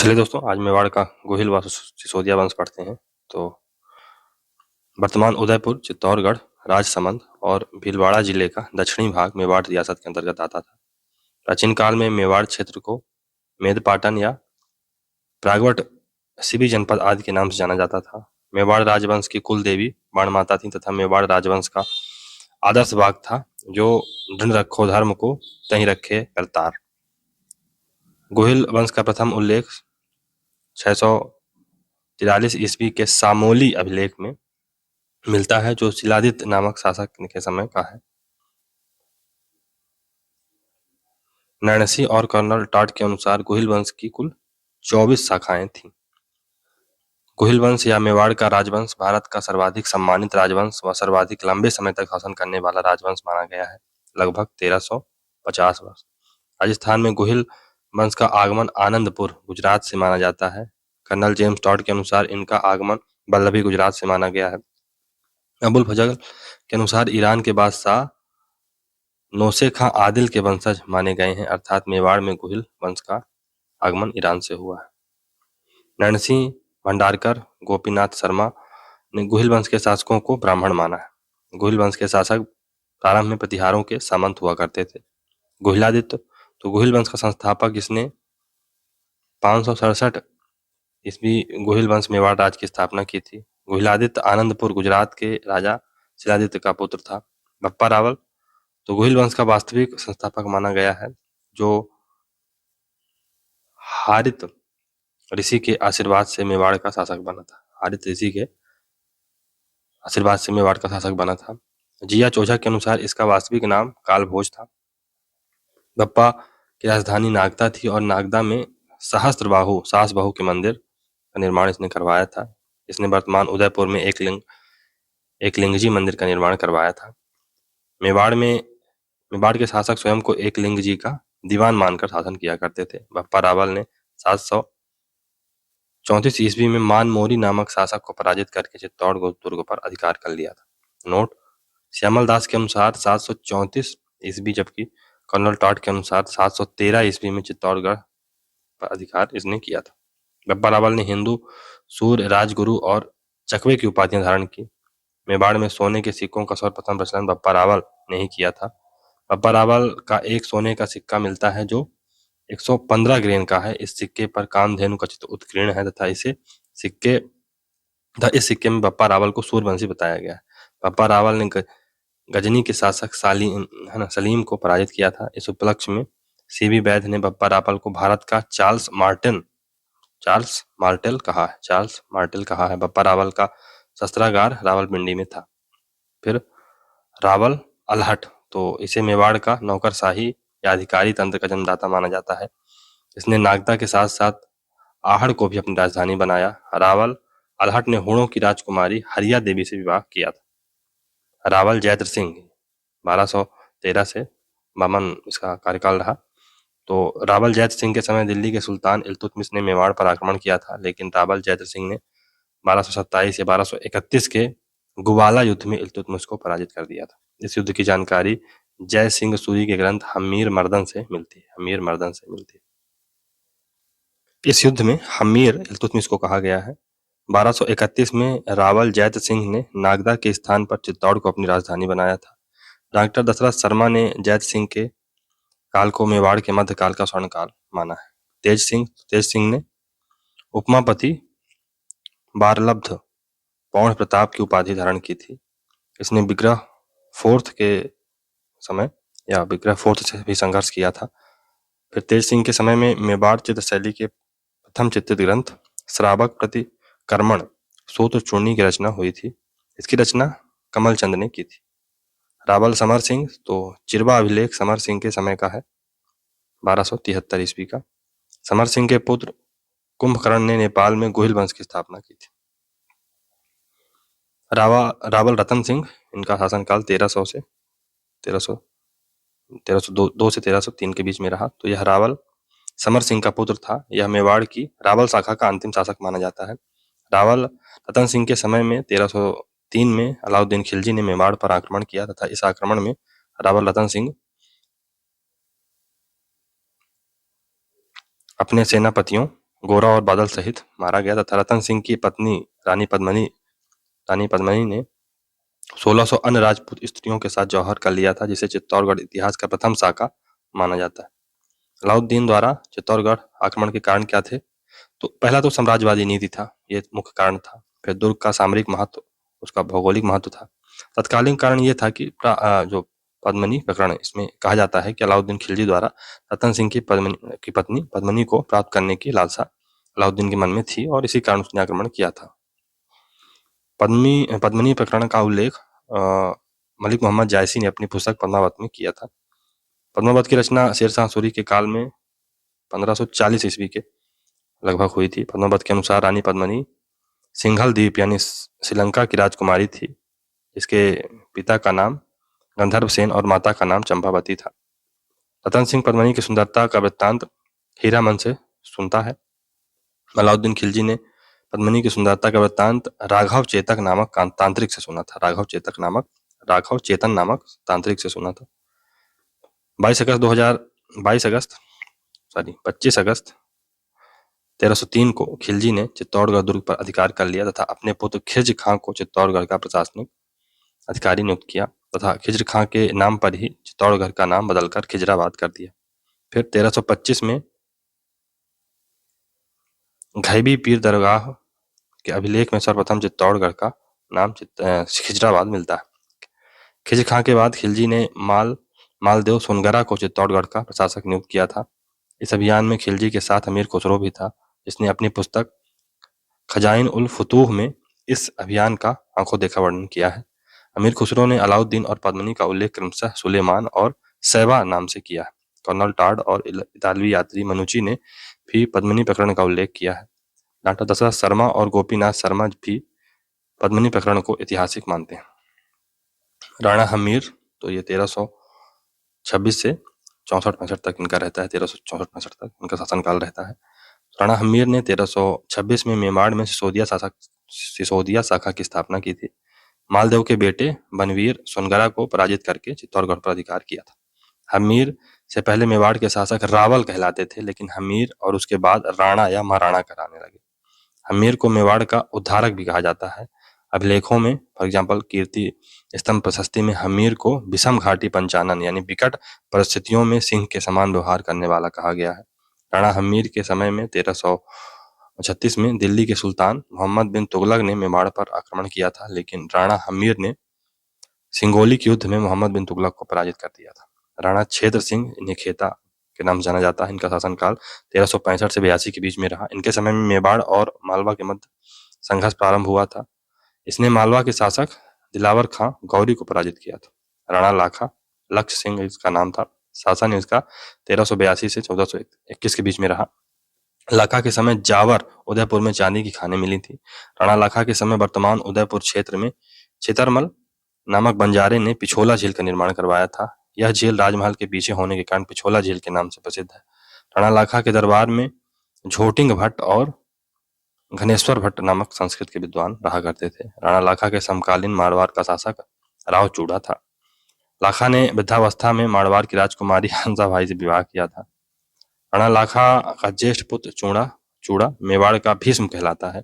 चलिए दोस्तों, आज मेवाड़ का गोहिल व सिसोदिया वंश पढ़ते हैं। तो वर्तमान उदयपुर, चित्तौड़गढ़, राजसमंद और भीलवाड़ा जिले का दक्षिणी भाग मेवाड़ रियासत के अंतर्गत आता था। प्राचीन काल में मेवाड़ क्षेत्र को मेदपाटन या प्रागवट सिबी जनपद आदि के नाम से जाना जाता था। मेवाड़ राजवंश की कुल देवी बाणमाता थी तथा मेवाड़ राजवंश का आदर्श भाग था, जो दृढ़ रखो धर्म को तहीं रखे करतार। गोहिल वंश का प्रथम उल्लेख 643 ईस्वी के सामोली अभिलेख में मिलता है, जो शिलादित्य नामक शासक के समय का है। नैणसी और कर्नल टॉड के अनुसार गोहिल वंश की कुल 24 शाखाएं थीं। गोहिल वंश या मेवाड़ का राजवंश भारत का सर्वाधिक सम्मानित राजवंश व सर्वाधिक लंबे समय तक शासन करने वाला राजवंश माना गया है, लगभग 1350 वर्ष। राजस्थान में गोहिल वंश का आगमन आनंदपुर, गुजरात से माना जाता है। कर्नल जेम्स टॉड के अनुसार इनका आगमन वल्लभी, गुजरात से माना गया है। अबुल फजल के अनुसार ईरान के बादशाह नौसे खां आदिल के वंशज माने गए हैं, अर्थात मेवाड़ में गोहिल वंश का आगमन ईरान से हुआ है। नरसिंह भंडारकर, गोपीनाथ शर्मा ने गोहिल वंश के शासकों को ब्राह्मण माना है। गोहिल वंश के शासक प्रारंभ में प्रतिहारों के सामंत हुआ करते थे। गोहिलादित्य तो गोहिल वंश का संस्थापक, जिसने 567 ईस्वी गोहिल वंश मेवाड़ राज्य की स्थापना की थी। गोहिलादित्य आनंदपुर, गुजरात के राजा शिलादित्य का पुत्र था। बप्पा रावल तो गोहिल वंश का वास्तविक संस्थापक माना गया है, जो हारित ऋषि के आशीर्वाद से मेवाड़ का शासक बना था। हारित ऋषि के आशीर्वाद से मेवाड़ का शासक बना था। जिया चोझा के अनुसार इसका वास्तविक नाम कालभोज था। बप्पा की राजधानी नागदा थी और नागदा में सहस्त्रबाहु सासबहू के मंदिर का निर्माण इसने करवाया था। इसने वर्तमान उदयपुर में एकलिंगजी मंदिर का निर्माण करवाया था। मेवाड़ के शासक स्वयं को एकलिंग जी का दीवान मानकर शासन किया करते थे। बप्पा रावल ने 734 ईस्वी में मान मोरी नामक शासक को पराजित करके चित्तौड़ दुर्ग पर अधिकार कर लिया था। नोट: श्यामल दास के अनुसार 734 ईस्वी, जबकि कर्नल टॉड के अनुसार 713 ईस्वी में चित्तौड़गढ़ पर अधिकार इसने किया था। बप्पा रावल ने हिंदू सूर्य, राजगुरु और चकवे की उपाधियां धारण की। मेवाड़ में सोने के सिक्कों का सर्वप्रथम प्रचलन बप्पा रावल ने ही किया था। बप्पा रावल का एक सोने का सिक्का मिलता है, जो 115 ग्रेन का है। इस सिक्के पर कामधेनु का चित्र उत्कीर्ण है तथा इस सिक्के में बप्पा रावल को सूर्यवंशी बताया गया है। बप्पा रावल ने गजनी के शासक सलीम को पराजित किया था। इस उपलक्ष्य में सीबी वैद ने बप्पा रावल को भारत का चार्ल्स मार्टेल कहा है। बप्पा रावल का शस्त्रागार रावलपिंडी में था। फिर रावल अलहट, तो इसे मेवाड़ का नौकरशाही या अधिकारी तंत्र का जन्मदाता माना जाता है। इसने नागदा के साथ साथ आहड़ को भी अपनी राजधानी बनाया। रावल अलहट ने हुणों की राजकुमारी हरिया देवी से विवाह किया था। रावल जैद्र सिंह 1213 से 52 इसका कार्यकाल रहा। तो रावल जैद्र सिंह के समय दिल्ली के सुल्तान इल्तुतमिश ने मेवाड़ पर आक्रमण किया था, लेकिन रावल जैद्र सिंह ने 1227 या 1231 के गुवाला युद्ध में इल्तुतमिश को पराजित कर दिया था। इस युद्ध की जानकारी जय सिंह सूरी के ग्रंथ हमीर मर्दन से मिलती है। इस युद्ध में हमीर इल्तुतमिश को कहा गया है। 1231 में रावल जैद्र सिंह ने नागदा के स्थान पर चित्तौड़ को अपनी राजधानी बनाया था। डॉक्टर दशरथ शर्मा ने जैद्र सिंह के काल को मेवाड़ के मध्यकाल का स्वर्णकाल माना है। तेज सिंह ने उपमापति बारलब्ध पौड़ प्रताप की उपाधि धारण की थी। इसने विग्रह फोर्थ से भी संघर्ष किया था। फिर तेज सिंह के समय में मेवाड़ चित्र शैली के प्रथम चित्रित ग्रंथ श्रावक प्रतिकर्मण सूत्र चूर्णी की रचना हुई थी। इसकी रचना कमल चंद ने की थी। रावल समर सिंह, तो चिरवा अभिलेख समर सिंह के समय का है, 1273 ईस्वी का। समर सिंह के पुत्र कुंभकर्ण ने नेपाल में गोहिल वंश की स्थापना की थी। रावल रतन सिंह, इनका शासनकाल 1302 से 1303 के बीच में रहा। तो यह रावल समर सिंह का पुत्र था। यह मेवाड़ की रावल शाखा का अंतिम शासक माना जाता है। रावल रतन सिंह के समय में 1303 में अलाउद्दीन खिलजी ने मेवाड़ पर आक्रमण किया तथा इस आक्रमण में रावल रतन सिंह अपने सेनापतियों गोरा और बादल सहित मारा गया तथा रतन सिंह की पत्नी रानी पद्मिनी ने 1600 अन्य राजपूत स्त्रियों के साथ जौहर कर लिया था, जिसे चित्तौड़गढ़ इतिहास का प्रथम साका माना जाता है। अलाउद्दीन द्वारा चित्तौड़गढ़ आक्रमण के कारण क्या थे? तो पहला तो साम्राज्यवादी नीति था, ये मुख्य कारण था। फिर दुर्ग का सामरिक महत्व, उसका भौगोलिक महत्व था। तत्कालीन कारण ये था कि जो पद्मिनी प्रकरण है, इसमें कहा जाता है कि अलाउद्दीन खिलजी द्वारा रतन सिंह की पत्नी पद्मिनी को प्राप्त करने की लालसा अलाउद्दीन के मन में थी और इसी कारण उसने आक्रमण किया था। पद्मिनी प्रकरण का उल्लेख मलिक मोहम्मद जायसी ने अपनी पुस्तक पद्मावत में किया था। पद्मावत की रचना शेरशाह सूरी के काल में 1540 ईस्वी के लगभग हुई थी। पद्मावत के अनुसार रानी पद्मिनी सिंघल द्वीप यानी श्रीलंका की राजकुमारी थी। इसके पिता का नाम गंधर्व सेन और माता का नाम चंपावती था। रतन सिंह पद्मिनी की सुंदरता का वृत्तांत हीरामन से सुनता है। अलाउद्दीन खिलजी ने पद्मिनी की सुंदरता का वृत्तांत राघव चेतन नामक तांत्रिक से सुना था। राघव चेतन नामक तांत्रिक से सुना था। 25 अगस्त 1303 को खिलजी ने चित्तौड़गढ़ दुर्ग पर अधिकार कर लिया तथा अपने पुत्र खिज्र खां को चित्तौड़गढ़ का प्रशासनिक अधिकारी नियुक्त किया तथा खिज्र खां के नाम पर ही चित्तौड़गढ़ का नाम बदलकर खिजराबाद कर दिया। फिर 1325 में घैबी पीर दरगाह के अभिलेख में सर्वप्रथम चित्तौड़गढ़ का नाम खिजराबाद मिलता है। खिज्र खां के बाद खिलजी ने मालदेव सोनगरा को चित्तौड़गढ़ का प्रशासक नियुक्त किया था। इस अभियान में खिलजी के साथ अमीर खुसरो भी था, जिसने अपनी पुस्तक खजाइन उल फुतूह में इस अभियान का आंखों देखा वर्णन किया है। अमीर खुसरो ने अलाउद्दीन और पद्मिनी का उल्लेख क्रमशः सुलेमान और सैबा नाम से किया है। कर्नल टाड और इतालवी यात्री मनुची ने भी पद्मिनी प्रकरण का उल्लेख किया है। डॉक्टर दशरथ शर्मा और गोपीनाथ शर्मा भी पद्मिनी प्रकरण को ऐतिहासिक मानते हैं। राणा हमीर, तो ये 1326 से 64-65 तक इनका रहता है। 1364-65 तक इनका शासनकाल रहता है। राणा हमीर ने 1326 में मेवाड़ में सिसोदिया शाखा की स्थापना की थी। मालदेव के बेटे बनवीर सोनगरा को पराजित करके चित्तौड़गढ़ पर अधिकार किया था। हमीर से पहले मेवाड़ के शासक रावल कहलाते थे, लेकिन हमीर और उसके बाद राणा या महाराणा कराने लगे। हमीर को मेवाड़ का उद्धारक भी कहा जाता है। अभिलेखों में फॉर एग्जाम्पल कीर्ति स्तंभ प्रशस्ति में हमीर को विषम घाटी पंचानन यानी विकट परिस्थितियों में सिंह के समान व्यवहार करने वाला कहा गया है। राणा हमीर के समय में 1336 में दिल्ली के सुल्तान मोहम्मद बिन तुगलक ने मेवाड़ पर आक्रमण किया था, लेकिन राणा हमीर ने सिंगोली के युद्ध में मोहम्मद बिन तुगलक को पराजित कर दिया था। राणा क्षेत्र सिंह, इन्हें खेता के नाम से जाना जाता है, इनका शासनकाल 1365 से 82 के बीच में रहा। इनके समय में मेवाड़ और मालवा के मध्य संघर्ष प्रारंभ हुआ था। इसने मालवा के शासक दिलावर खां गौरी को पराजित किया था। राणा लाखा लक्ष्य सिंह इसका नाम था। शासन इसका 1382 से 1421 के बीच में रहा। लाखा के समय जावर उदयपुर में चांदी की खानें मिली थी। राणा लाखा के समय वर्तमान उदयपुर क्षेत्र में चितरमल नामक बंजारे ने पिछोला झील का निर्माण करवाया था। यह झील राजमहल के पीछे होने के कारण पिछोला झील के नाम से प्रसिद्ध है। राणा लाखा के दरबार में झोटिंग भट्ट और घनेश्वर भट्ट नामक संस्कृत के विद्वान रहा करते थे। राणा लाखा के समकालीन मारवाड़ का शासक राव चूड़ा था। लाखा ने वृद्धावस्था में मारवाड़ की राजकुमारी हंसाबाई से विवाह किया था। राणा लाखा का ज्येष्ठ पुत्र चूड़ा मेवाड़ का भीष्म कहलाता है।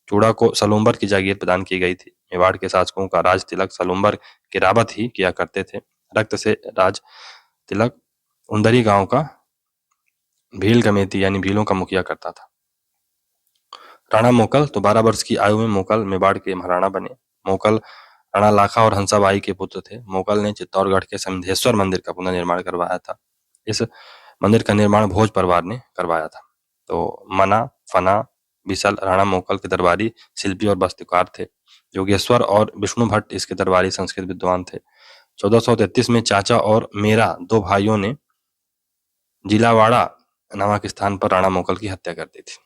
चूड़ा को सलूम्बर की जागीर प्रदान की गई थी। मेवाड़ के शासकों का राज तिलक सलूम्बर के रावत ही किया करते थे। रक्त से राज तिलक उंदरी गांव का भील गमेती यानी भीलों का मुखिया करता था। राणा मोकल, तो 12 वर्ष की आयु में मोकल मेवाड़ के महाराणा बने। मोकल राणा लाखा और हंसाबाई के पुत्र थे। मोकल ने चित्तौड़गढ़ के समधेश्वर मंदिर का पुनर्निर्माण करवाया था। इस मंदिर का निर्माण भोज परिवार ने करवाया था। तो मना, फना, बिसल राणा मोकल के दरबारी शिल्पी और वास्तुकार थे। योगेश्वर और विष्णु भट्ट इसके दरबारी संस्कृत विद्वान थे। 1433 में चाचा और मेरा दो भाइयों ने जिलावाड़ा नामक स्थान पर राणा मोकल की हत्या कर दी थी।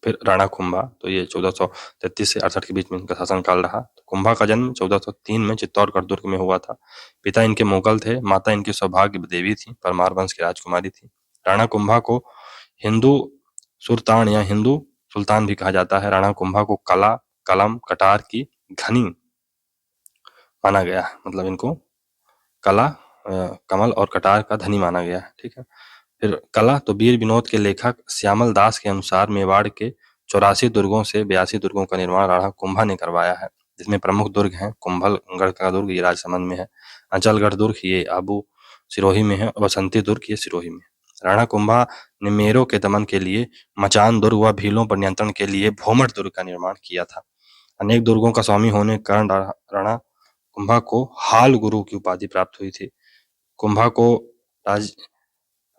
फिर राणा कुंभा, तो ये 1433 से 68 के बीच में इनका शासनकाल रहा। तो कुंभा का जन्म 1403 में चित्तौड़गढ़ दुर्ग में हुआ था। पिता इनके मोगल थे, माता इनकी सौभाग्य देवी थी, परमार वंश की राजकुमारी थी। राणा कुंभा को हिंदू सुल्तान या हिंदू सुल्तान भी कहा जाता है। राणा कुंभा को कला, कलम, कटार की घनी माना गया है, मतलब इनको कला, कमल और कटार का धनी माना गया है। ठीक है। फिर कला तो वीर विनोद के लेखक श्यामल दास के अनुसार मेवाड़ के 84 दुर्गों से 82 दुर्गों का निर्माण राणा कुंभा ने करवाया है, जिसमें प्रमुख दुर्ग हैं कुंभलगढ़ का दुर्ग, ये राजसमंद में है, अचलगढ़ दुर्ग ये आबू सिरोही में है, और बसंती दुर्ग ये सिरोही में है। राणा कुंभा ने मेरों के दमन के लिए मचान दुर्ग व भीलों पर नियंत्रण के लिए भोमट दुर्ग का निर्माण किया था। अनेक दुर्गों का स्वामी होने के कारण राणा कुंभा को हाल गुरु की उपाधि प्राप्त हुई थी। कुंभा को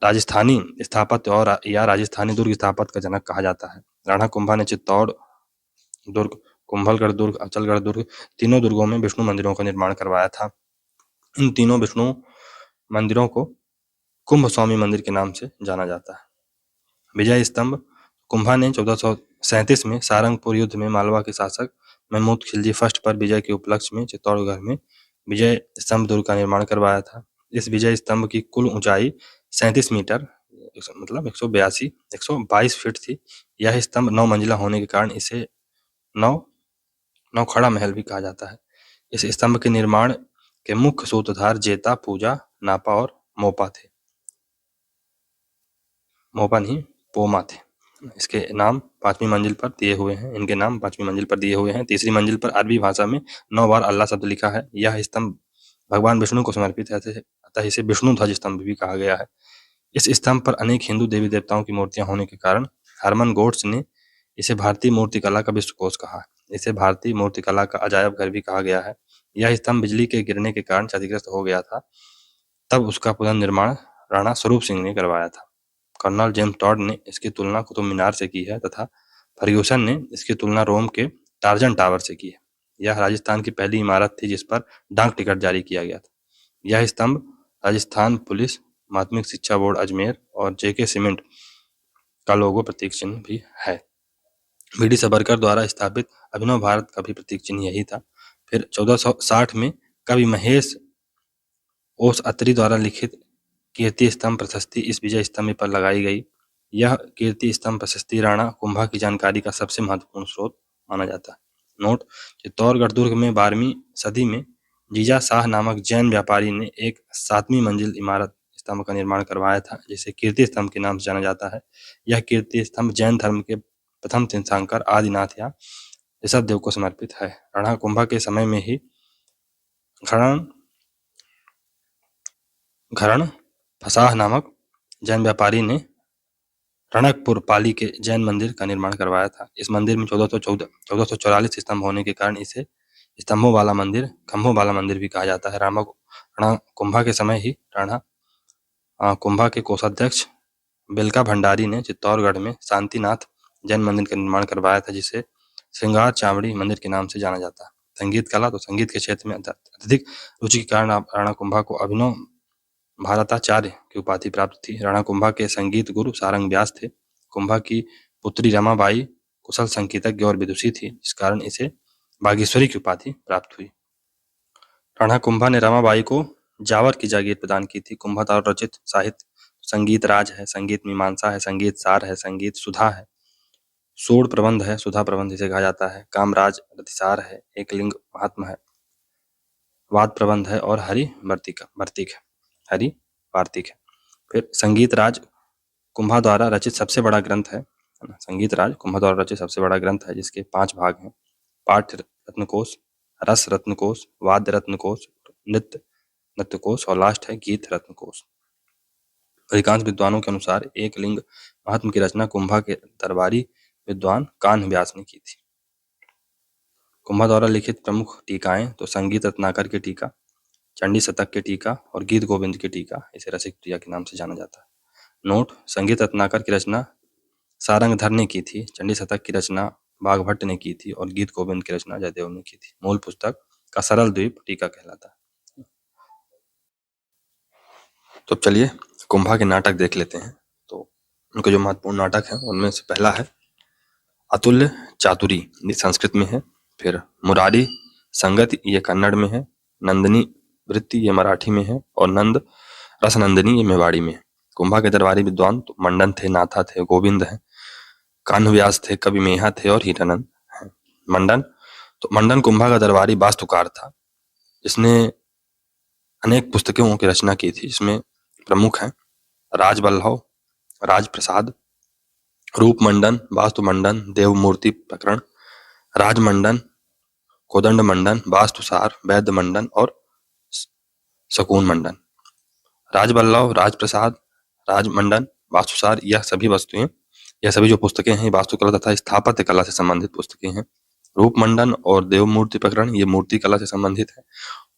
राजस्थानी स्थापत्य और या राजस्थानी दुर्ग स्थापत्य का जनक कहा जाता है। राणा कुंभा ने चित्तौड़ दुर्ग, कुंभलगढ़ दुर्ग, अचलगढ़ दुर्ग तीनों दुर्गों में विष्णु मंदिरों का निर्माण करवाया था। इन तीनों विष्णु मंदिरों को कुंभ स्वामी मंदिर के नाम से जाना जाता है। विजय स्तंभ कुंभा ने 1437 में सारंगपुर युद्ध में मालवा के शासक महमूद खिलजी फर्स्ट पर विजय के उपलक्ष्य में चित्तौड़गढ़ में विजय स्तंभ दुर्ग का निर्माण करवाया था। इस विजय स्तंभ की कुल ऊंचाई 37 मीटर मतलब 122 फीट थी। यह स्तंभ 9 मंजिला होने के कारण इसे नौखड़ा महल भी कहा जाता है। इस स्तंभ के निर्माण के मुख्य सूत्रधार जेता, पूजा, नापा और मोपा थे। मोपा नहीं, पोमा थे। इसके नाम 5वीं मंजिल पर दिए हुए हैं। इनके नाम 5वीं मंजिल पर दिए हुए हैं। तीसरी मंजिल पर अरबी भाषा में 9 बार अल्लाह शब्द लिखा है। यह स्तंभ भगवान विष्णु को समर्पित है, अतः इसे विष्णु ध्वज स्तंभ भी कहा गया है। इस स्तंभ पर अनेक हिंदू देवी देवताओं की मूर्तियां होने के कारण हरमन गोड्स ने इसे भारतीय मूर्तिकला का विश्वकोश कहा है। इसे भारतीय मूर्तिकला का अजायब घर भी कहा गया है। यह स्तंभ बिजली के गिरने के कारण क्षतिग्रस्त हो गया था, तब उसका पुनर्निर्माण राणा स्वरूप सिंह ने करवाया था। कर्नल जेम्स टॉड ने इसकी तुलना कुतुब मीनार से की है तथा फर्ग्यूसन ने इसकी तुलना रोम के टार्जन टावर से की है। यह राजस्थान की पहली इमारत थी जिस पर डाक टिकट जारी किया गया था। यह स्तंभ राजस्थान पुलिस, माध्यमिक शिक्षा बोर्ड अजमेर और जेके सीमेंट का लोगो प्रतीक चिन्ह भी है। वीडी सावरकर द्वारा स्थापित अभिनव भारत का भी प्रतीक चिन्ह यही था। फिर 1460 में कवि महेश ओस अत्री द्वारा लिखित कीर्ति स्तंभ प्रशस्ति इस विजय स्तंभ पर लगाई गई। यह कीर्ति स्तंभ प्रशस्ति राणा कुंभा की जानकारी का सबसे महत्वपूर्ण स्रोत माना जाता है। नोट: चित्तौड़गढ़ दुर्ग में 12वीं सदी में जीजा शाह नामक जैन व्यापारी ने एक 7वीं मंजिल इमारत स्तंभ का निर्माण करवाया था, जिसे कीर्ति स्तंभ के नाम से जाना जाता है। यह कीर्ति स्तंभ जैन धर्म के प्रथम तीर्थंकर आदिनाथ या ऋषभ देव को समर्पित है। राणा कुंभा के समय में ही घरण फसाह नामक जैन व्यापारी ने रणकपुर पाली के जैन मंदिर का निर्माण करवाया था। इस मंदिर में 1444 स्तंभ होने के कारण इसे स्तंभों वाला मंदिर, खंभों वाला मंदिर भी कहा जाता है। राणा कुंभा के समय ही राणा कुंभा के कोषाध्यक्ष बिलका भंडारी ने चित्तौड़गढ़ में शांतिनाथ जैन मंदिर का निर्माण करवाया था, जिसे श्रृंगार चावड़ी मंदिर के नाम से जाना जाता है। संगीत कला तो संगीत के क्षेत्र में अत्यधिक रुचि के कारण राणा कुंभा को अभिनव भारताचार्य की उपाधि प्राप्त थी। राणा कुंभा के संगीत गुरु सारंग व्यास थे। कुंभा की पुत्री रमाबाई कुशल संगीतज्ञ और विदुषी थी, इस कारण इसे बागेश्वरी की उपाधि प्राप्त हुई। राणा कुंभा ने रमाबाई को जावर की जागीर प्रदान की थी। कुंभा द्वारा रचित साहित्य संगीत राज है, संगीत मीमांसा है, संगीत सार है, संगीत सुधा है, सूड़ प्रबंध है, सुधा प्रबंध इसे कहा जाता है, कामराज रतिसार है, एक लिंग महात्मा है, वाद प्रबंध है और हरि वार्तिक है। फिर संगीत राज कुंभा द्वारा रचित सबसे बड़ा ग्रंथ है। संगीत राज कुंभा द्वारा रचित सबसे बड़ा ग्रंथ है, जिसके 5 भाग हैं: पाठ रत्नकोश, रस रत्नकोश, वाद्य रत्नकोश, नृत्य कोश और लास्ट है गीत रत्नकोश। अधिकांश विद्वानों के अनुसार एक लिंग महात्म की रचना कुंभा के दरबारी विद्वान कान्ह व्यास ने की थी। कुंभा द्वारा लिखित प्रमुख टीकाएं तो संगीत रत्नाकर की टीका, चंडी शतक की टीका और गीत गोविंद की टीका, इसे रसिक प्रिया के नाम से जाना जाता है। नोट: संगीत रत्नाकर की रचना सारंगधर ने की थी, चंडी शतक की रचना बाघभट्ट ने की थी और गीत गोविंद की रचना जयदेव ने की थी। मूल पुस्तक का सरल द्वीप टीका कहलाता है। तो चलिए कुंभा के नाटक देख लेते हैं। तो उनके जो महत्वपूर्ण नाटक हैं उनमें से पहला है अतुल्य चातुरी, ये संस्कृत में है। फिर मुरारी संगत, ये कन्नड़ में है। नंदिनी वृत्ति, ये मराठी में है। और नंद रसनंदिनी, ये मेवाड़ी में है। कुंभा के दरबारी विद्वान तो मंडन थे, नाथा थे, गोविंद हैं, कान्ह व्यास थे, कवि मेहा थे और हीरानंद हैं। मंडन कुंभा का दरबारी वास्तुकार था। इसने अनेक पुस्तकों की रचना की थी, जिसमें प्रमुख हैं राजवल्लभ, राजप्रसाद, रूपमंडन, वास्तुमंडन, देवमूर्ति प्रकरण, राजमंडन, कोदंड मंडन, वास्तुसार, वैद्य मंडन और सकून मंडन। राजबल्लभ, राजप्रसाद, राजमंडन, वास्तुसार यह सभी जो पुस्तकें हैं वास्तुकला तथा स्थापत्य कला से संबंधित पुस्तकें हैं। रूपमंडन और देवमूर्ति प्रकरण ये मूर्ति कला से संबंधित है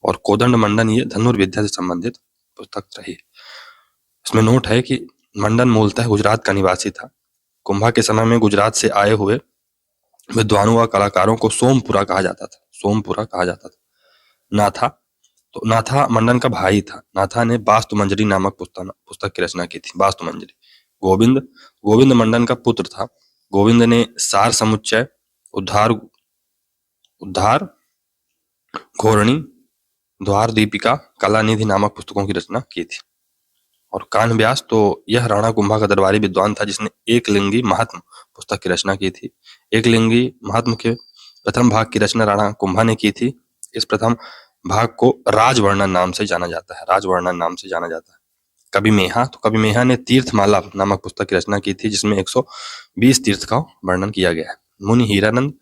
और कोदंड मंडन ये धनुर्विद्या से संबंधित पुस्तक रही। इसमें नोट है कि मंडन मूलतः गुजरात का निवासी था। कुंभा के समय में गुजरात से आए हुए विद्वानों व कलाकारों को सोमपुरा कहा जाता था। नाथा मंडन का भाई था। नाथा ने वास्तुमंजरी नामक पुस्तक की रचना की थी। वास्तुमंजरी। गोविंद मंडन का पुत्र था। गोविंद ने सार समुच्चय, उद्धार घोरणी, द्वार दीपिका, कलानिधि नामक पुस्तकों की रचना की थी। और कान्हव्यास तो यह राणा कुंभा का दरबारी विद्वान था जिसने एकलिंगी महात्म पुस्तक की रचना की थी। एकलिंगी महात्म के प्रथम भाग की रचना राणा कुंभा ने की थी। इस प्रथम भाग को राजवर्णन नाम से जाना जाता है। कवि मेहा ने तीर्थमाला नामक पुस्तक की रचना की थी जिसमें 120 तीर्थ का वर्णन किया गया है। मुनि हीरानंद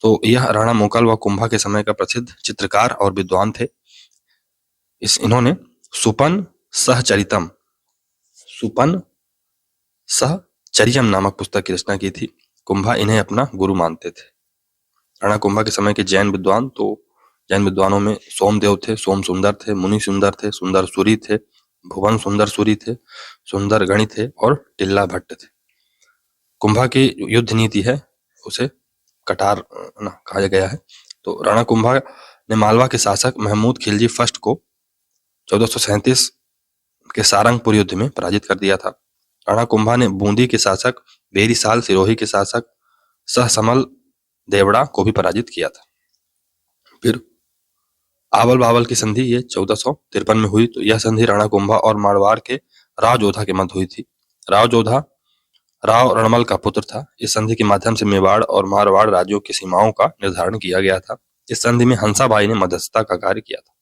तो यह राणा मोकल व कुंभा के समय का प्रसिद्ध चित्रकार और विद्वान थे। इन्होंने सुपन सहचर्यम नामक पुस्तक की रचना की थी। कुंभा इन्हें अपना गुरु मानते थे। राणा कुंभा के समय के जैन विद्वानों में सोमदेव थे, सोम सुंदर थे, मुनि सुंदर थे, सुंदर सूरी थे, भुवन सुंदर सूरी थे, सुंदर गणि थे और टिल्ला भट्ट थे। कुंभा की युद्ध नीति है उसे कटार कहा गया है। तो राणा कुंभा ने मालवा के शासक महमूद खिलजी फर्स्ट को 1437 के सारंगपुर युद्ध में पराजित कर दिया था। राणा कुंभा ने बूंदी के शासक बेरीसाल, सिरोही के शासक सहसमल देवड़ा को भी पराजित किया था। फिर आवल बावल की संधि ये 1453 में हुई। तो यह संधि राणा कुंभा और मारवाड़ के राव जोधा के मध्य हुई थी। राव जोधा राव रणमल का पुत्र था। इस संधि के माध्यम से मेवाड़ और मारवाड़ राज्यों की सीमाओं का निर्धारण किया गया था। इस संधि में हंसाबाई ने मध्यस्थता का कार्य किया था।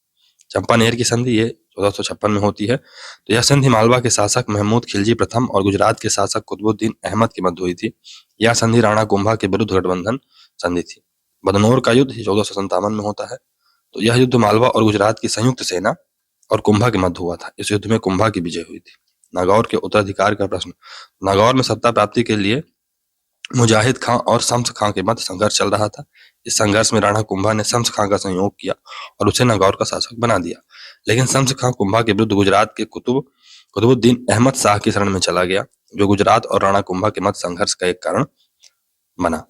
चंपानेर की संधि ये 1456 में होती है। तो यह संधि मालवा के शासक महमूद खिलजी प्रथम और गुजरात के शासक कुतुबुद्दीन अहमद के मध्य हुई थी। यह संधि राणा कुंभा के विरुद्ध गठबंधन संधि थी। बदनौर का युद्ध 1457 में होता है। तो यह युद्ध मालवा और गुजरात की संयुक्त सेना और कुंभा के मध्य हुआ था। इस युद्ध में कुंभा की विजय हुई थी। नागौर के उत्तराधिकार का प्रश्न। नागौर में सत्ता प्राप्ति के लिए मुजाहिद खां और शम्स खां के मध्य संघर्ष चल रहा था। इस संघर्ष में राणा कुंभा ने शम्स खां का सहयोग किया और उसे नागौर का शासक बना दिया। लेकिन शम्स खां कुंभा के विरुद्ध गुजरात के कुतुबुद्दीन अहमद शाह की शरण में चला गया, जो गुजरात और राणा कुंभा के मध्य संघर्ष का एक कारण बना।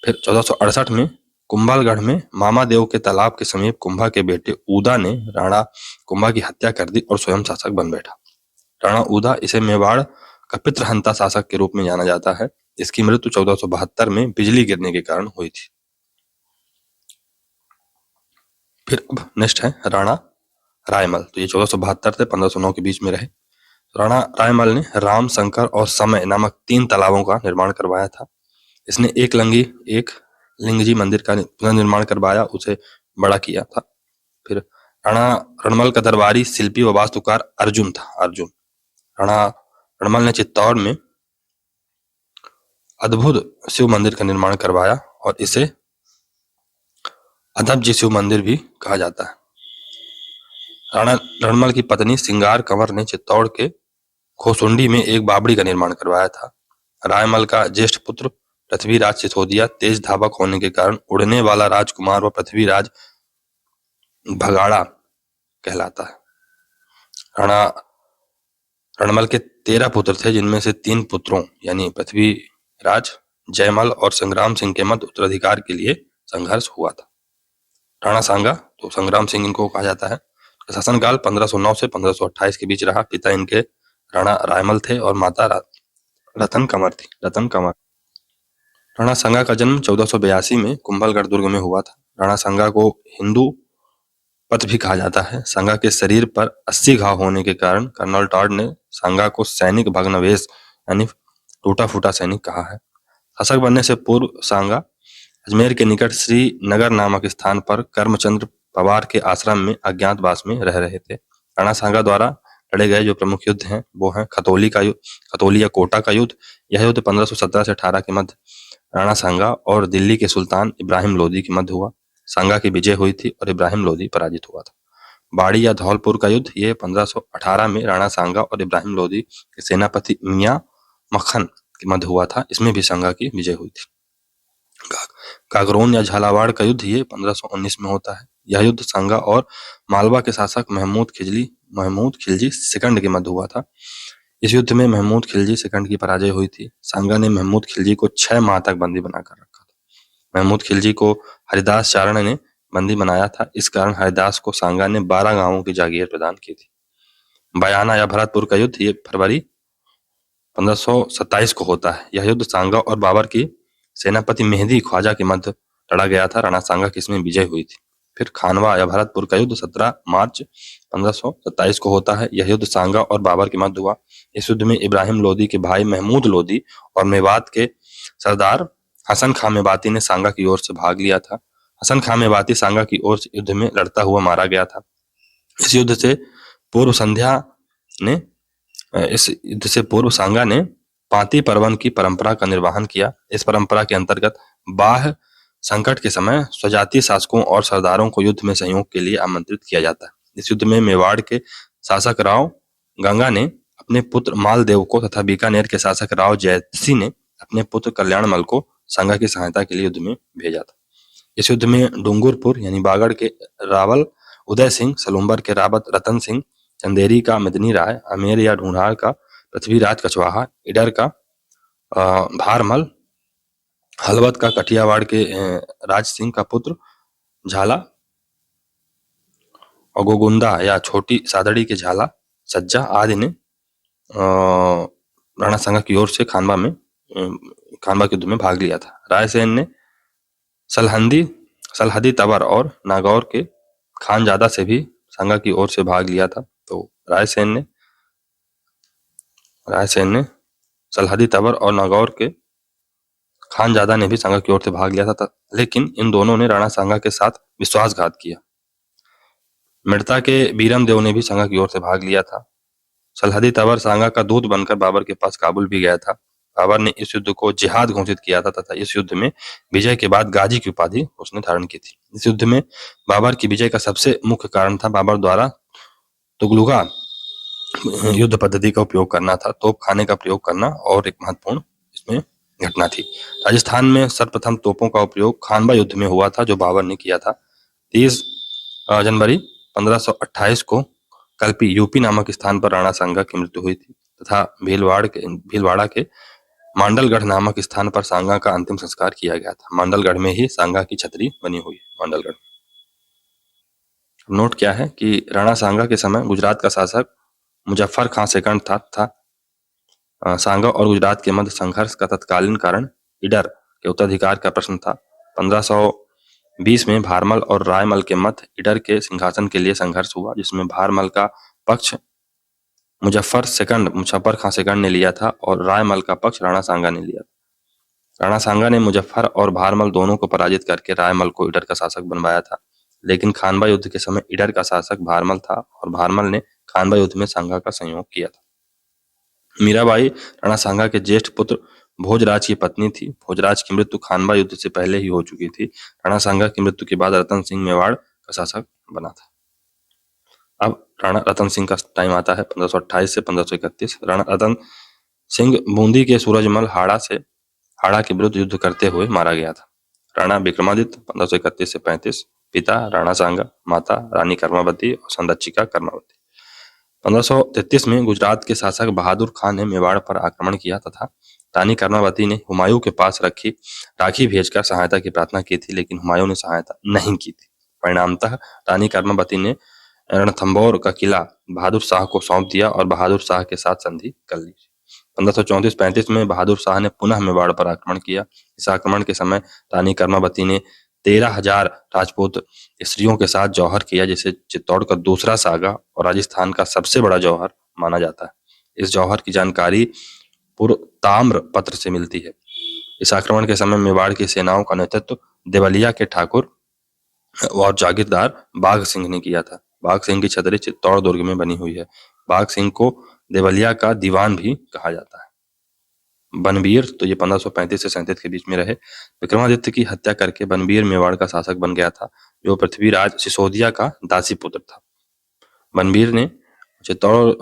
फिर 1468 में कुंभलगढ़ में मामादेव के तालाब के समीप कुंभा के बेटे उदा ने राणा कुंभा की हत्या कर दी और स्वयं शासक बन बैठा। राणा उदा, इसे मेवाड़ का पितृहंता शासक के रूप में जाना जाता है। इसकी मृत्यु 1472 में बिजली गिरने के कारण हुई थी। फिर अब नेक्स्ट है राणा रायमल। तो ये 1472 से 1509 के बीच में रहे। राणा रायमल ने राम, शंकर और समय नामक 3 तालाबों का निर्माण करवाया था। इसने एक लिंगजी मंदिर का पुनर्निर्माण करवाया, उसे बड़ा किया था। फिर राणा रणमल का दरबारी शिल्पी व वास्तुकार अर्जुन था। राणा रणमल ने चित्तौड़ में अद्भुत शिव मंदिर का निर्माण करवाया और इसे अदब्ज शिव मंदिर भी कहा जाता है। राणा रणमल की पत्नी सिंगार कंवर ने चित्तौड़ के खोसुंडी में एक बावड़ी का निर्माण करवाया था। रायमल का ज्येष्ठ पुत्र पृथ्वीराज सिसोदिया तेज धावक होने के कारण उड़ने वाला राजकुमार व पृथ्वीराज भगाड़ा कहलाता है। राणा रणमल के 13 पुत्र थे, जिनमें से 3 पुत्रों यानी पृथ्वीराज, जयमल और संग्राम सिंह के मध्य उत्तराधिकार के लिए संघर्ष हुआ था। राणा सांगा, तो संग्राम सिंह इनको कहा जाता है। शासनकाल 1509 से 1528 के बीच रहा। पिता इनके राणा रायमल थे और माता रतन कंवर। राणा सांगा का जन्म 1482 में कुंभलगढ़ दुर्ग में हुआ था। राणा सांगा को हिंदू पथ भी कहा जाता है। सांगा के शरीर पर 80 घाव होने के कारण कर्नल टॉड ने सांगा को सैनिक भग्नावशेष यानी टूटा फूटा सैनिक कहा है। शासक बनने से पूर्व सांगा अजमेर के निकट श्रीनगर नामक स्थान पर कर्मचंद्र पवार के आश्रम में अज्ञातवास में रह रहे थे। राणा सांगा द्वारा लड़े गए जो प्रमुख युद्ध हैं वो हैं खतौली या कोटा का युद्ध। यह युद्ध 1517 से 18 के मध्य राणा सांगा और दिल्ली के सुल्तान इब्राहिम लोदी के मध्य हुआ। सांगा की विजय हुई थी और इब्राहिम लोदी पराजित हुआ था। बाड़ी या धौलपुर का युद्ध ये 1518 में राणा सांगा और इब्राहिम लोदी के सेनापति मियां मक्खन के मध्य हुआ था। इसमें भी सांगा की विजय हुई थी। कागरोन या झालावाड़ का युद्ध ये 1519 में होता है। यह युद्ध सांगा और मालवा के शासक महमूद खिलजी सेकंड के मध्य हुआ था। इस युद्ध में महमूद खिलजी सेकंड की पराजय हुई थी। सांगा ने महमूद खिलजी को 6 माह तक बंदी बनाकर रखा था। महमूद खिलजी को हरिदास चारण ने बंदी बनाया था। इस कारण हरिदास को सांगा ने 12 गांवों की जागीर प्रदान की थी। बयाना या भरतपुर का युद्ध ये फरवरी 1527 को होता है। यह युद्ध सांगा और बाबर की सेनापति मेहदी ख्वाजा के मध्य लड़ा गया था। राणा सांगा की इसमें विजय हुई थी। फिर खानवा या भरतपुर का युद्ध 17 मार्च 1527 को होता है। यह युद्ध सांगा और बाबर के मध्य हुआ। इस युद्ध में इब्राहिम लोदी के भाई महमूद लोदी और मेवात के सरदार हसन खां मेवाती ने सांगा की ओर से भाग लिया था। हसन खां मेवाती सांगा की ओर से युद्ध में लड़ता हुआ मारा गया था। इस युद्ध से पूर्व सांगा ने पांती पर्वन की परंपरा का निर्वहन किया। इस परंपरा के अंतर्गत बाह्य संकट के समय स्वजातीय शासकों और सरदारों को युद्ध में सहयोग के लिए आमंत्रित किया जाता है। इस युद्ध में मेवाड़ के शासक राव गंगा ने अपने पुत्र मालदेव को तथा बीकानेर के शासक राव जयसी ने अपने पुत्र कल्याणमल को सांगा की सहायता के लिए युद्ध में भेजा था। इस युद्ध में डूंगरपुर यानी बागड़ के रावल उदय सिंह, सलूम्बर के रावत रतन सिंह, चंदेरी का मदनी राय, अमेर या ढूंढार का पृथ्वीराज कछवाहा, इडर का भारमल, हलवत का कठियावाड़ के राज सिंह का पुत्र झाला और गोगुंदा या छोटी सादड़ी के झाला सज्जा आदि ने राणा सांगा की ओर से खानवा के युद्ध में भाग लिया था। रायसेन ने सलहदी तवर और नागौर के खानजादा से भी सांगा की ओर से भाग लिया था। तो रायसेन ने सलहदी तवर और नागौर के खानजादा ने भी सांगा की ओर से भाग लिया था, लेकिन इन दोनों ने राणा सांगा के साथ विश्वासघात किया। मिर्ता के बीरम देव ने भी सांगा की ओर से भाग लिया था। सलहदी तवर सांगा का दूत बनकर बाबर के पास काबुल भी गया था। बाबर ने इस युद्ध को जिहाद घोषित किया था तथा इस युद्ध में विजय के बाद गाजी की उपाधि उसने धारण की थी। इस युद्ध में बाबर की विजय का सबसे मुख्य कारण था बाबर द्वारा तुगलुका युद्ध पद्धति का उपयोग करना था, तोप खाने का प्रयोग करना और एक महत्वपूर्ण इसमें घटना थी। राजस्थान में सर्वप्रथम तोपों का उपयोग खानवा युद्ध में हुआ था जो बाबर ने किया था। 30 जनवरी 1528 को कल्पी यूपी नामक स्थान पर राणा सांगा की मृत्यु हुई थी तथा भीलवाड़ा के मांडलगढ़ नामक स्थान पर सांगा का अंतिम संस्कार किया गया था। मांडलगढ़ में ही सांगा की छतरी बनी हुई है। मांडलगढ़ नोट क्या है कि राणा सांगा के समय गुजरात का शासक मुजफ्फर खां सेकंड था। सांगा और गुजरात के मध्य संघर्ष का तत्कालीन कारण इडर के उत्तराधिकार का प्रश्न था। 1520 में भारमल और रायमल के मध्य इडर के सिंहासन के लिए संघर्ष हुआ, जिसमें भारमल का पक्ष मुजफ्फर खां सेकंड ने लिया था और रायमल का पक्ष राणा सांगा ने लिया था। राणा सांगा ने मुजफ्फर और भारमल दोनों को पराजित करके रायमल को इडर का शासक बनवाया था, लेकिन खानवा युद्ध के समय इडर का शासक भारमल था और भारमल ने खानवा युद्ध में सांगा का सहयोग किया था। मीराबाई राणा सांगा के ज्येष्ठ पुत्र भोजराज की पत्नी थी। भोजराज की मृत्यु खानवा युद्ध से पहले ही हो चुकी थी। राणा सांगा की मृत्यु के बाद रतन सिंह मेवाड़ का शासक बना था। अब राणा रतन सिंह का टाइम आता है 1528 से 1531। राणा रतन सिंह बूंदी के सूरजमल हाड़ा के विरुद्ध युद्ध करते हुए मारा गया था। राणा विक्रमादित्य 1531 से 35, पिता राणा सांगा, माता रानी कर्मावती और संरक्षिका कर्मावती। 1533 में गुजरात के शासक बहादुर खान ने मेवाड़ पर आक्रमण किया तथा रानी कर्मावती ने हुमायूं के पास राखी भेजकर सहायता की प्रार्थना की थी, लेकिन हुमायूं ने सहायता नहीं की थी। परिणामतः रानी कर्मावती ने रणथंभौर का किला बहादुर शाह को सौंप दिया और बहादुर शाह के साथ संधि कर ली। 1534-35 में बहादुर शाह ने पुनः मेवाड़ पर आक्रमण किया। इस आक्रमण के समय रानी कर्मावती ने 13,000 राजपूत स्त्रियों के साथ जौहर किया, जिसे चित्तौड़ का दूसरा सागा और राजस्थान का सबसे बड़ा जौहर माना जाता है। इस जौहर की जानकारी ताम्र पत्र से मिलती है। इस आक्रमण के समय मेवाड़ की सेनाओं का नेतृत्व देवलिया के ठाकुर और जागीरदार बाघ सिंह ने किया था। बाघ सिंह की छतरी चित्तौड़ दुर्ग में बनी हुई है। बाघ सिंह को देवलिया का दीवान भी कहा जाता है। बनबीर, तो ये 1535 से 37 के बीच में रहे। विक्रमादित्य की हत्या करके बनबीर मेवाड़ का शासक बन गया था, जो पृथ्वीराज सिसोदिया का दासी पुत्र था। बनबीर ने चित्तौड़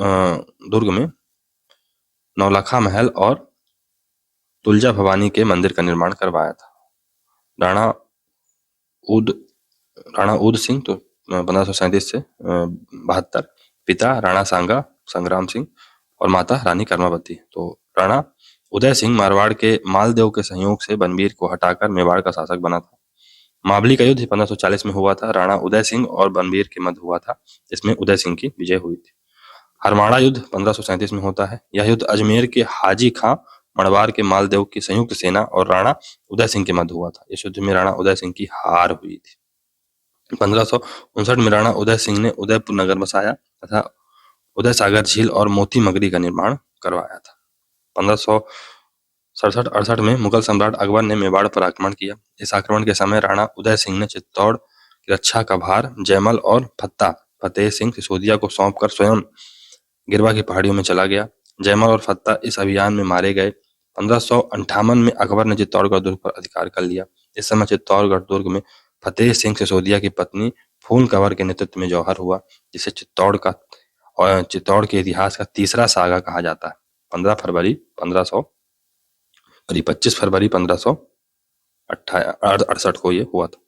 दुर्ग में नौलखा महल और तुलजा भवानी के मंदिर का निर्माण करवाया था। राणा उद सिंह, तो 1537 से 72, पिता राणा सांगा संग्राम सिंह और माता रानी कर्मावती। तो राणा उदय सिंह मारवाड़ के मालदेव के सहयोग से बनबीर को हटाकर मेवाड़ का शासक बना था। मावली का युद्ध 1540 में हुआ था। राणा उदय सिंह और बनबीर के मध्य हुआ था, जिसमें उदय सिंह की विजय हुई थी। हरमाड़ा युद्ध 1537 में होता है। यह युद्ध अजमेर के हाजी खां मड़वार के मालदेव की संयुक्त सेना और राणा उदय सिंह के मध्य हुआ था। इस युद्ध में राणा उदय सिंह की हार हुई थी। 1559 में राणा उदय सिंह ने उदयपुर नगर बसाया तथा उदय सागर झील और मोती मगरी का निर्माण करवाया था। 1567-68 में मुगल सम्राट अकबर ने मेवाड़ पर आक्रमण किया। इस आक्रमण के समय राणा उदय सिंह ने चित्तौड़ की रक्षा का भार जयमल और फतेह सिंह सिसोदिया को सौंपकर स्वयं गिरवा की पहाड़ियों में चला गया। जयमल और फत्ता इस अभियान में मारे गए। 1558 में अकबर ने चित्तौड़गढ़ दुर्ग पर अधिकार कर लिया। इस समय चित्तौड़गढ़ दुर्ग में फतेह सिंह सिसोदिया की पत्नी फूल कंवर के नेतृत्व में जौहर हुआ, जिसे चित्तौड़ के इतिहास का तीसरा सागा कहा जाता है। 25 फरवरी 1568 को ये हुआ था।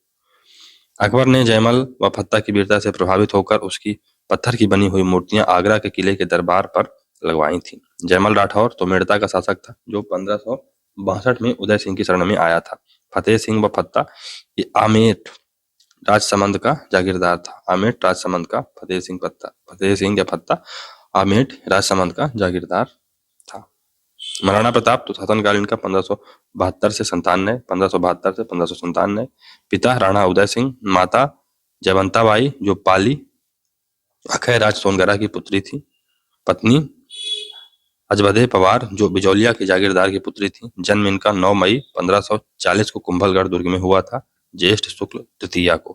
अकबर ने जयमल व फत्ता की वीरता से प्रभावित होकर उसकी पत्थर की बनी हुई मूर्तियां आगरा के किले के दरबार पर लगवाई थी। जयमल राठौर तो मेड़ता का शासक था, जो 1562 में उदय सिंह की शरण में आया था। फतेह सिंह व फत्ता ये आमेर राजसमंद का जागीरदार था। आमेर राजसमंद का फतेह सिंह या फत्ता आमेर राजसमंद का जागीरदार था। महाराणा प्रताप तो शासनकालीन का 1572 से 1597। पिता राणा उदय सिंह, माता जयवंताबाई जो पाली अखय राज सोनगरा की पुत्री थी, पत्नी अजबदे पवार जो बिजौलिया के जागीरदार की पुत्री थी। जन्म इनका 9 मई 1540 को कुंभलगढ़ दुर्ग में हुआ था, ज्येष्ठ शुक्ल तृतीया को।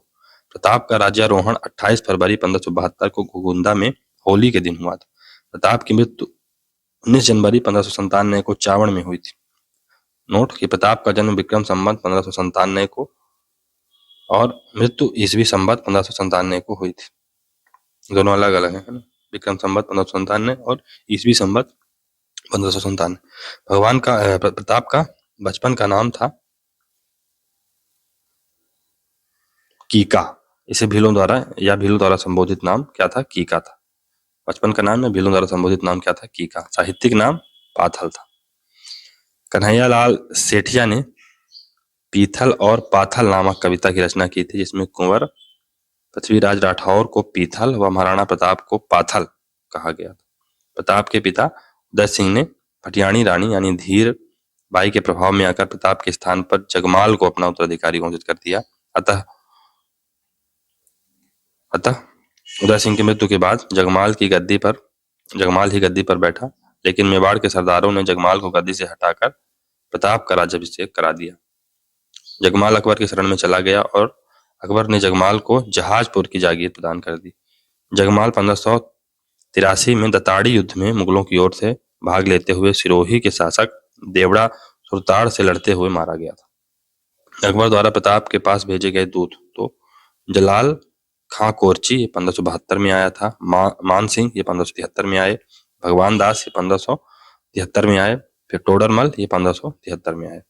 प्रताप का राज्यारोहण 28 फरवरी 1572 को घुगुंदा में होली के दिन हुआ था। प्रताप की मृत्यु 19 जनवरी 1597 को चावड़ में हुई थी। नोट कि प्रताप का जन्म विक्रम संवत 1597 को और मृत्यु ईसवी संवत 1597 को हुई थी। दोनों अलग अलग है ना, विक्रम संवत 1597 और ईसवी संवत 1597। भगवान का प्रताप का बचपन का नाम था कीका। इसे भीलों द्वारा संबोधित नाम क्या था? कीका था। बचपन का नाम या भीलों द्वारा संबोधित नाम क्या था? कीका। साहित्यिक नाम पाथल था। कन्हैयालाल सेठिया ने पीथल और पाथल नामक कविता की रचना की थी, जिसमें कुंवर पृथ्वीराज राठौर को पीथल व महाराणा प्रताप को पाथल कहा गया था। प्रताप के पिता उदय सिंह ने भटियाणी रानी यानी धीर बाई के प्रभाव में आकर प्रताप के स्थान पर जगमाल को अपना उत्तराधिकारी घोषित कर दिया। अतः उदय सिंह की मृत्यु के बाद जगमाल ही गद्दी पर बैठा, लेकिन मेवाड़ के सरदारों ने जगमाल को गद्दी से हटाकर प्रताप का राज्याभिषेक करा दिया। जगमाल अकबर की शरण में चला गया और अकबर ने जगमाल को जहाजपुर की जागीर प्रदान कर दी। जगमाल 1583 में दताड़ी युद्ध में मुगलों की ओर से भाग लेते हुए सिरोही के शासक देवड़ा सुरताड़ से लड़ते हुए मारा गया था। अकबर द्वारा प्रताप के पास भेजे गए दूत तो जलाल खां कोरची ये 1572 में आया था, मान सिंह ये 1573 में आए, भगवान दास ये 1573 में आए, फिर टोडरमल ये 1573 में आए।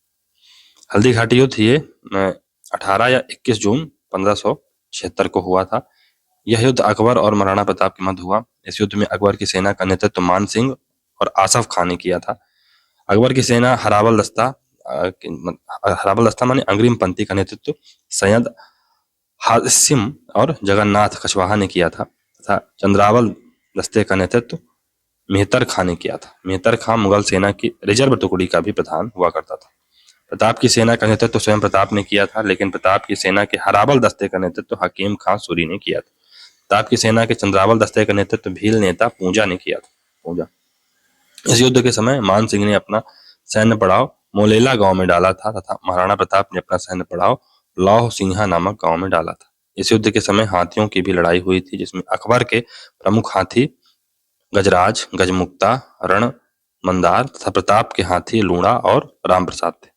हल्दी घाटी युद्ध ये 18 या 21 जून 1576 को हुआ था। यह युद्ध अकबर और महाराणा प्रताप के मध्य हुआ। इस युद्ध में अकबर की सेना का नेतृत्व मान सिंह और आसफ खान ने किया था। अकबर की सेना हरावल दस्ता माने अग्रिम पंक्ति का नेतृत्व सैयद हासिम और जगन्नाथ कछवाहा ने किया था तथा चंद्रावल दस्ते का नेतृत्व मेहतर खां ने किया था। मेहतर खां मुगल सेना की रिजर्व टुकड़ी का भी प्रधान हुआ करता था। प्रताप की सेना का नेतृत्व स्वयं प्रताप ने किया था, लेकिन प्रताप की सेना के हरावल दस्ते का नेतृत्व हकीम खां सूरी ने किया था। प्रताप की सेना के चंद्रावल दस्ते का नेतृत्व भील नेता पूंजा ने किया था। इस युद्ध के समय मान सिंह ने अपना सैन्य पड़ाव मोलेला गांव में डाला था तथा महाराणा प्रताप ने अपना सैन्य पड़ाव लौह सिंहा नामक गांव में डाला था। इस युद्ध के समय हाथियों की भी लड़ाई हुई थी, जिसमें अकबर के प्रमुख हाथी गजराज, गजमुक्ता, रण मंदार तथा प्रताप के हाथी लूणा और राम प्रसाद थे।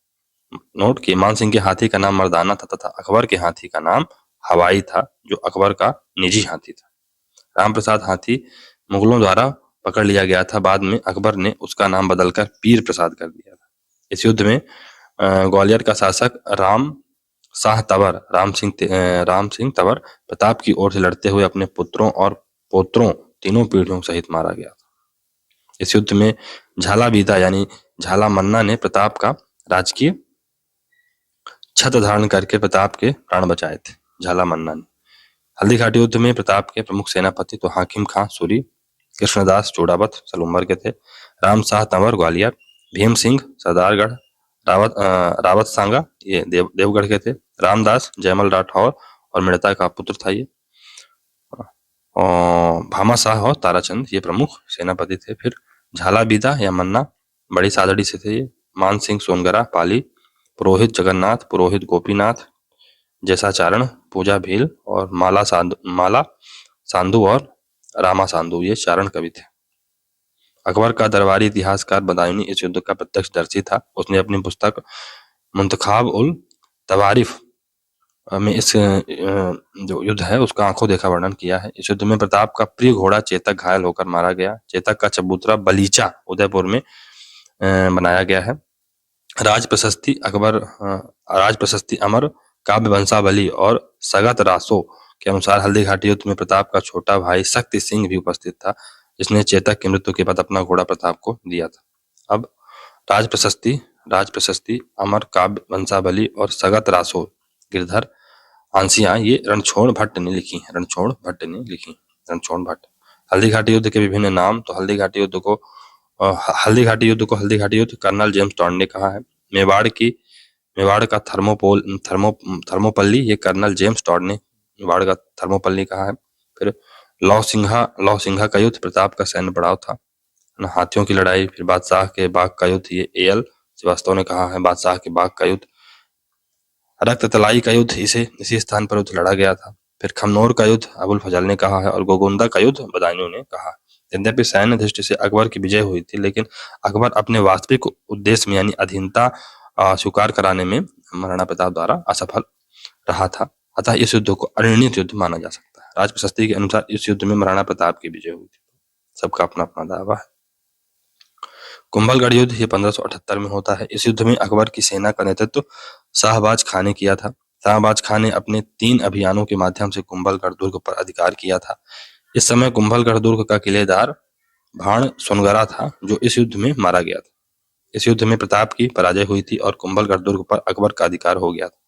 नोट कि मान सिंह के हाथी का नाम मर्दाना था तथा अकबर के हाथी का नाम हवाई था, जो अकबर का निजी हाथी था। राम प्रसाद हाथी मुगलों द्वारा पकड़ लिया गया था। बाद में अकबर ने उसका नाम बदलकर पीर प्रसाद कर दिया था। इस युद्ध में ग्वालियर का शासक राम सिंह तंवर प्रताप की ओर से लड़ते हुए अपने पुत्रों और पोत्रों तीनों पीढ़ियों सहित मारा गया था। इस युद्ध में झाला बीता यानी झाला मन्ना ने प्रताप का राजकीय छत्र धारण करके प्रताप के प्राण बचाए थे। झाला मन्ना ने हल्दी घाटी युद्ध में प्रताप के प्रमुख सेनापति तो हाकिम खां सूरी, कृष्णदास चोड़ावत सलूम्बर के थे, राम शाह तंवर ग्वालियर, भीम सिंह सरदारगढ़, रावत सांगा ये देवगढ़ के थे, रामदास जयमल राठौर और मेड़ता का पुत्र था ये, और भामा शाह और ताराचंद ये प्रमुख सेनापति थे। फिर झाला बीदा या मन्ना बड़ी सादड़ी से थे ये, मान सिंह सोनगरा पाली, पुरोहित जगन्नाथ, पुरोहित गोपीनाथ, जैसाचारण, पूजा भील और माला सांधु और रामा सांधु ये चारण कवि थे। अकबर का दरबारी इतिहासकार बदायूनी इस युद्ध का प्रत्यक्षदर्शी था। उसने अपनी पुस्तक मुंतखाब उल तवारिफ में इस जो युद्ध है उसका आंखों देखा वर्णन किया है। इस युद्ध में प्रताप का प्रिय घोड़ा चेतक घायल होकर मारा गया। चेतक का चबूतरा बलीचा उदयपुर में बनाया गया है। राज प्रशस्ति अमर काव्य वंशावली और सगत रासो के अनुसार हल्दी घाटी युद्ध में प्रताप का छोटा भाई शक्ति सिंह भी उपस्थित था, जिसने चेतक की मृत्यु के बाद अपना घोड़ा प्रताप को दिया था। अब राज प्रशस्ति अमर काव्य वंशावली और सगत रासो गिरधर आंसिया ये रणछोड़ भट्ट ने लिखी। रणछोड़ भट्ट हल्दी घाटी युद्ध के विभिन्न नाम तो हल्दी घाटी युद्ध को हल्दी घाटी युद्ध कर्नल जेम्स टॉड ने कहा है। मेवाड़ का थर्मोपल्ली ये कर्नल जेम्स टॉड ने मेवाड़ का थर्मोपल्ली कहा है। फिर लौ सिंघा का युद्ध प्रताप का सैन्य पड़ाव था। हाथियों की लड़ाई, फिर बादशाह के बाग का युद्ध ये एल श्रीवास्तव ने कहा है। बादशाह के बाग का युद्ध, रक्त तलाई का युद्ध इसी स्थान पर युद्ध लड़ा गया था। फिर खमनोर का युद्ध अबुल फजल ने कहा है और गोगोंदा का युद्ध बदायूं ने कहा। यद्यपि सैन्य दृष्टि से अकबर की विजय हुई थी, लेकिन अकबर अपने वास्तविक उद्देश्य में यानी अधीनता स्वीकार कराने में महाराणा प्रताप द्वारा असफल रहा था। अतः इस युद्ध को अनिर्णित युद्ध माना जा सकता है। राज प्रशस्ति के अनुसार इस युद्ध में महाराणा प्रताप की विजय हुई थी। सबका अपना अपना दावा है। कुंभलगढ़ युद्ध ये 1578 में होता है। इस युद्ध में अकबर की सेना का नेतृत्व शाहबाज खां ने किया था। शाहबाज खां ने अपने 3 अभियानों के माध्यम से कुंभलगढ़ दुर्ग पर अधिकार किया था। इस समय कुंभलगढ़ दुर्ग का किलेदार भाण सोनगरा था, जो इस युद्ध में मारा गया था। इस युद्ध में प्रताप की पराजय हुई थी और कुंभलगढ़ दुर्ग पर अकबर का अधिकार हो गया था।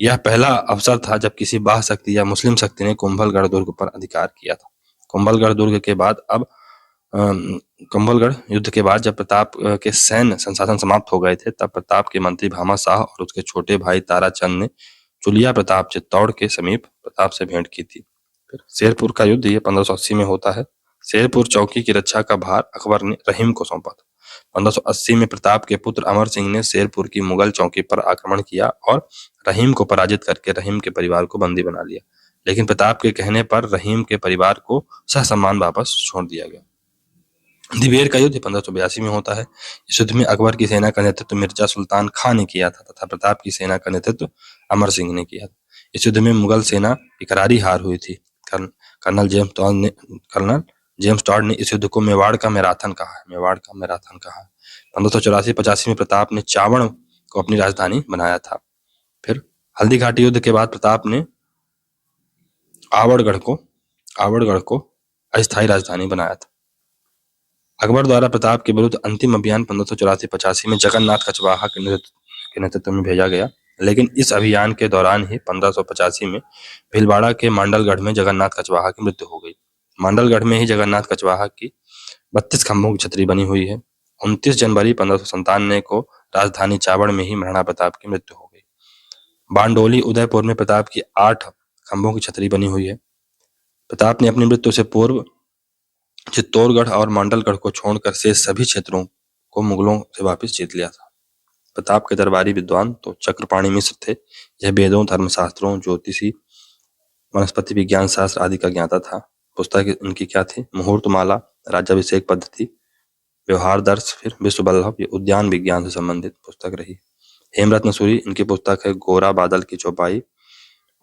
यह पहला अवसर था जब किसी बाह्य शक्ति या मुस्लिम शक्ति ने कुंभलगढ़ दुर्ग पर अधिकार किया था। कुंभलगढ़ युद्ध के बाद जब प्रताप के सैन्य संसाधन समाप्त हो गए थे, तब प्रताप के मंत्री भामा शाह और उसके छोटे भाई ताराचंद ने चुलिया प्रताप चित्तौड़ के समीप प्रताप से भेंट की थी। फिर शेरपुर का युद्ध ये 1580 में होता है। शेरपुर चौकी की रक्षा का भार अकबर ने रहीम को सौंपा था। 1580 में प्रताप के पुत्र अमर सिंह ने शेरपुर की मुगल चौकी पर आक्रमण किया और रहीम को पराजित करके रहीम के परिवार को बंदी बना लिया, लेकिन प्रताप के कहने पर रहीम के परिवार को ससम्मान वापस छोड़ दिया गया। दिवेर का युद्ध 1582 में होता है। इस युद्ध में अकबर की सेना का नेतृत्व मिर्जा सुल्तान खां ने किया था तथा प्रताप की सेना का नेतृत्व अमर सिंह ने किया था। इस युद्ध में मुगल सेना की करारी हार हुई थी। कर्नल जेम्स टॉड ने इस युद्ध को मेवाड़ का मैराथन कहा है। 1584-85 में प्रताप ने चावड़ को अपनी राजधानी बनाया था। फिर हल्दी घाटी युद्ध के बाद प्रताप ने आवड़गढ़ को अस्थायी राजधानी बनाया था। अकबर द्वारा प्रताप के विरुद्ध अंतिम अभियान 1584-85 में जगन्नाथ कछवाहा के नेतृत्व में भेजा गया, लेकिन इस अभियान के दौरान ही 1585 में भीलवाड़ा के मांडलगढ़ में जगन्नाथ कछवाहा की मृत्यु हो गई। मांडलगढ़ में ही जगन्नाथ कछवाहा की 32 खंभों की छतरी बनी हुई है। 29 जनवरी 1597 को राजधानी चावड़ में ही महाराणा प्रताप की मृत्यु हो गई। बांडोली उदयपुर में प्रताप की 8 खंभों की छतरी बनी हुई है। प्रताप ने अपनी मृत्यु से पूर्व चित्तौड़गढ़ और मांडलगढ़ को छोड़कर शेष सभी क्षेत्रों को मुगलों से वापस जीत लिया था। प्रताप के दरबारी विद्वान तो चक्रपाणि मिश्र थे। यह वेदों, धर्मशास्त्रों, ज्योतिषी, वनस्पति विज्ञान शास्त्र आदि का ज्ञाता था। पुस्तक इनकी क्या थी? मुहूर्तमाला, राज्याभिषेक पद्धति, व्यवहार दर्श, फिर विश्व बल्लभ, ये उद्यान विज्ञान से संबंधित पुस्तक रही। हेमरत्न सूरी, इनकी पुस्तक है गोरा बादल की चौपाई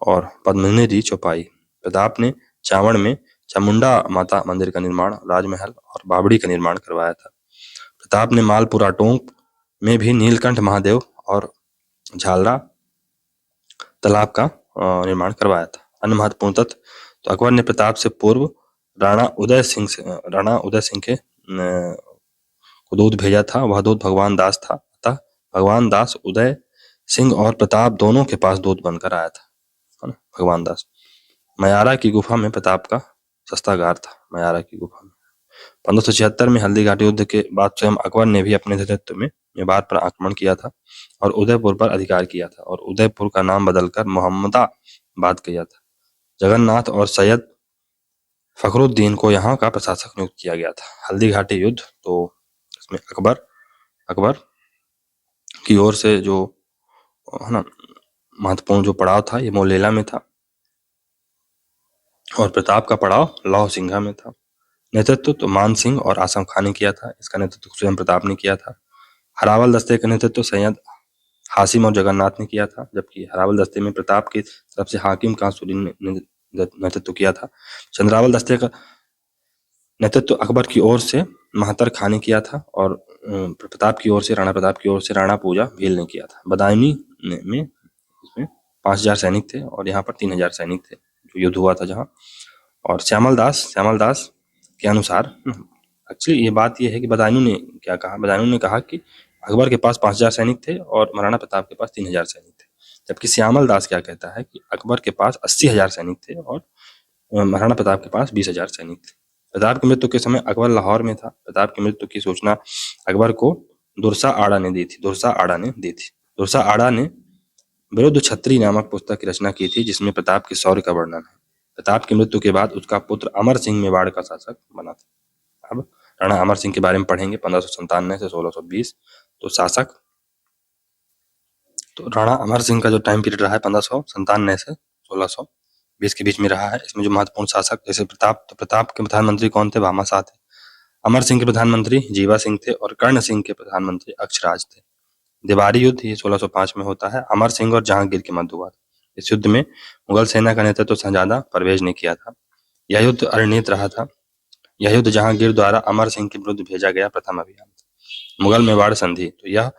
और पद्मिनी री चौपाई। प्रताप ने चावड़ में चामुंडा माता मंदिर का निर्माण, राजमहल और बावड़ी का निर्माण करवाया था। प्रताप ने मालपुरा टोंक में भी नीलकंठ महादेव और झालरा तालाब का निर्माण करवाया था। अन्य महत्वपूर्ण तथ्य, तो अकबर ने प्रताप से पूर्व राणा उदय सिंह के को दूत भेजा था। वह दूत भगवान दास था। अतः भगवान दास उदय सिंह और प्रताप दोनों के पास दूत बनकर आया था, है ना, भगवान दास। मयारा की गुफा में प्रताप का शस्त्रागार था। मयारा की गुफा में 1576 में हल्दी घाटी युद्ध के बाद स्वयं अकबर ने भी अपने नेतृत्व में मेवाड़ पर आक्रमण किया था और उदयपुर पर अधिकार किया था और उदयपुर का नाम बदलकर मोहम्मदाबाद किया था। जगन्नाथ और सैयद फखरुद्दीन को यहाँ का प्रशासक नियुक्त किया गया था। हल्दी घाटी युद्ध, तो इसमें अकबर की ओर से जो, है ना, महत्वपूर्ण जो पड़ाव था ये मोलेला में था और प्रताप का पड़ाव लौह सिंघा में था। नेतृत्व तो मान सिंह और आसम खान ने किया था। इसका नेतृत्व स्वयं प्रताप ने किया था। हरावल दस्ते का नेतृत्व सैयद हासिम और जगन्नाथ ने किया था, जबकि हरावल दस्ते में प्रताप की तरफ से हाकिम कांसुरी ने नेतृत्व किया था। चंद्रावल दस्ते का नेतृत्व अकबर की ओर से महतर खान ने किया था और प्रताप की ओर से राणा पूजा भील ने किया था। बदायूनी में इसमें 5000 सैनिक थे और यहाँ पर 3000 सैनिक थे जो युद्ध हुआ था जहाँ। और श्यामल दास के अनुसार, एक्चुअली ये बात ये है कि बदायूं ने क्या कहा, बदायूं ने कहा कि अकबर के पास 5000 सैनिक थे और महाराणा प्रताप के पास 3000 सैनिक थे, जबकि श्यामल दास क्या कहता है कि अकबर के पास 80,000 सैनिक थे और महाराणा प्रताप के पास 20,000 सैनिक थे। प्रताप की मृत्यु के समय अकबर लाहौर में था। प्रताप की मृत्यु की सूचना अकबर को दुरसा आड़ा ने दी थी। दुरसा आड़ा ने विरुद्ध छत्री नामक पुस्तक की रचना की थी जिसमें प्रताप के शौर्य का वर्णन है। प्रताप की मृत्यु के बाद उसका पुत्र अमर सिंह मेवाड़ का शासक बना था। अब राणा अमर सिंह के बारे में पढ़ेंगे। 1597 से 1620 तो शासक, तो राणा अमर सिंह का जो टाइम पीरियड रहा है 1597 से 1620 के बीच में रहा है। इसमें जो महत्वपूर्ण शासक, जैसे प्रताप के प्रधानमंत्री कौन थे? भामाशाह थे। अमर सिंह के प्रधानमंत्री जीवा सिंह थे और कर्ण सिंह के प्रधानमंत्री अक्षराज थे। दिवारी युद्ध ये 1605 में होता है। अमर सिंह और जहांगीर के मध्य हुआ था। इस युद्ध में मुगल सेना का नेतृत्व शहजादा परवेज ने किया था। यह युद्ध अनिर्णीत रहा था। यह युद्ध जहांगीर द्वारा अमर सिंह के विरुद्ध भेजा गया प्रथम अभियान था। मुगल मेवाड़ संधि, तो यह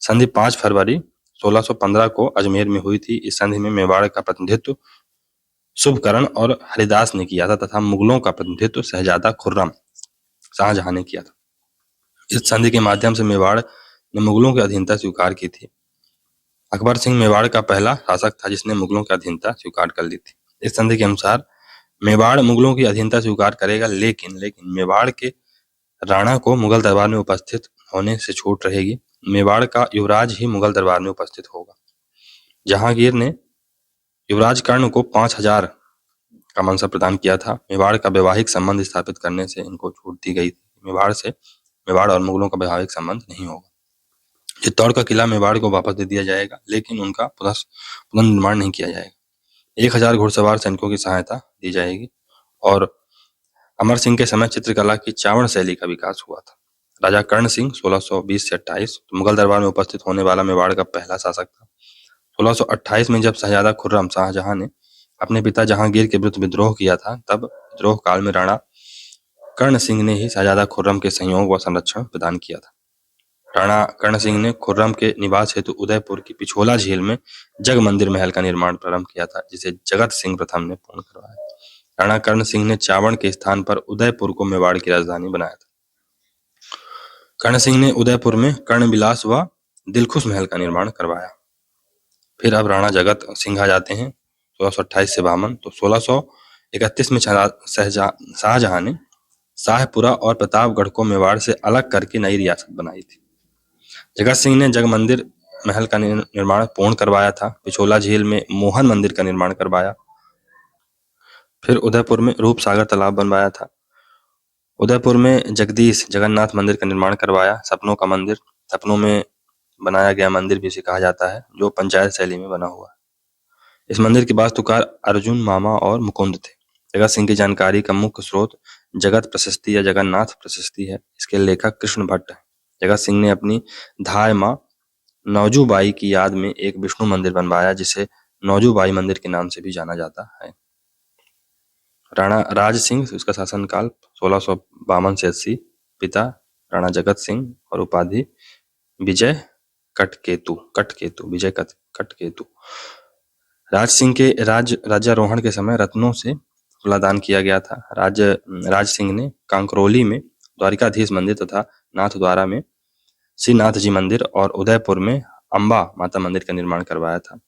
संधि 5 फरवरी 1615 को अजमेर में हुई थी। इस संधि में मेवाड़ का प्रतिनिधित्व शुभकरण और हरिदास ने किया था तथा मुगलों का प्रतिनिधित्व शहजादा खुर्रम शाहजहां ने किया था। इस संधि के माध्यम से मेवाड़ ने मुगलों की अधीनता स्वीकार की थी। अकबर सिंह मेवाड़ का पहला शासक था जिसने मुगलों की अधीनता स्वीकार कर ली थी। इस संधि के अनुसार मेवाड़ मुगलों की अधीनता स्वीकार करेगा, लेकिन मेवाड़ के राणा को मुगल दरबार में उपस्थित होने से छूट रहेगी। मेवाड़ का युवराज ही मुगल दरबार में उपस्थित होगा। जहांगीर ने युवराज कर्ण को 5000 का मनसब प्रदान किया था। मेवाड़ का वैवाहिक संबंध स्थापित करने से इनको छूट दी गई थी। मेवाड़ और मुगलों का वैवाहिक संबंध नहीं होगा। चित्तौड़ का किला मेवाड़ को वापस दे दिया जाएगा, लेकिन उनका पुनर्निर्माण नहीं किया जाएगा। 1000 घुड़सवार सैनिकों की सहायता दी जाएगी। और अमर सिंह के समय चित्रकला की चावड़ शैली का विकास हुआ था। राजा कर्ण सिंह 1620 से 28 तो मुगल दरबार में उपस्थित होने वाला मेवाड़ का पहला शासक था। 1628 में जब शहजादा खुर्रम शाहजहां ने अपने पिता जहांगीर के विरुद्ध विद्रोह किया था, तब विद्रोह काल में राणा कर्ण सिंह ने ही शहजादा खुर्रम के सहयोग व संरक्षण प्रदान किया था। राणा कर्ण सिंह ने खुर्रम के निवास हेतु उदयपुर की पिछोला झील में जग मंदिर महल का निर्माण प्रारंभ किया था, जिसे जगत सिंह प्रथम ने पूर्ण करवाया। राणा कर्ण सिंह ने चावड़ के स्थान पर उदयपुर को मेवाड़ की राजधानी बनाया था। कर्ण सिंह ने उदयपुर में कर्ण बिलास व दिलखुश महल का निर्माण करवाया। फिर अब राणा जगत सिंह आ जाते हैं 1628 से 52। तो 1631 में शाहजहां ने शाहपुरा और प्रतापगढ़ को मेवाड़ से अलग करके नई रियासत बनाई थी। जगत सिंह ने जग मंदिर महल का निर्माण पूर्ण करवाया था। पिछोला झील में मोहन मंदिर का निर्माण करवाया। फिर उदयपुर में रूपसागर तालाब बनवाया था। उदयपुर में जगदीश जगन्नाथ मंदिर का निर्माण करवाया। सपनों का मंदिर, सपनों में बनाया गया मंदिर भी इसे कहा जाता है, जो पंचायत शैली में बना हुआ है। इस मंदिर के वास्तुकार अर्जुन मामा और मुकुंद थे। जगत सिंह की जानकारी का मुख्य स्रोत जगत प्रशस्ति या जगन्नाथ प्रशस्ति है। इसके लेखक कृष्ण भट्ट हैं। जगत सिंह ने अपनी धाय माँ नौजूबाई की याद में एक विष्णु मंदिर बनवाया, जिसे नौजूबाई मंदिर के नाम से भी जाना जाता है। राणा राज सिंह, इसका शासनकाल 1652 से 80। पिता राणा जगत सिंह और उपाधि विजय कटकेतु। राज सिंह के राज्यारोहण के समय रत्नों से तुलादान किया गया था। राज सिंह ने कांकरोली में द्वारिकाधीश मंदिर तथा नाथद्वारा में श्रीनाथ जी मंदिर और उदयपुर में अम्बा माता मंदिर का निर्माण करवाया था।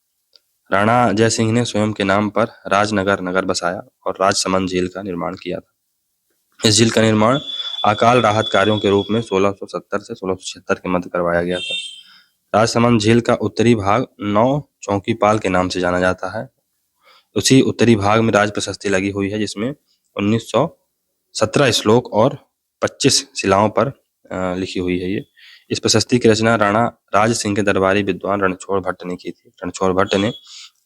राणा जय सिंह ने स्वयं के नाम पर राजनगर नगर बसाया और राजसमंद झील का निर्माण किया था। इस झील का निर्माण अकाल राहत कार्यों के रूप में 1670 से 1676 के मध्य करवाया गया था। राजसमंद झील का उत्तरी भाग नौ चौकीपाल के नाम से जाना जाता है। उसी उत्तरी भाग में राज प्रशस्ति लगी हुई है, जिसमें 1917 श्लोक और 25 शिलाओं पर लिखी हुई है। ये इस प्रशस्ति की रचना राणा राज सिंह के दरबारी विद्वान रणछोड़ भट्ट ने की थी। रणछोड़ भट्ट ने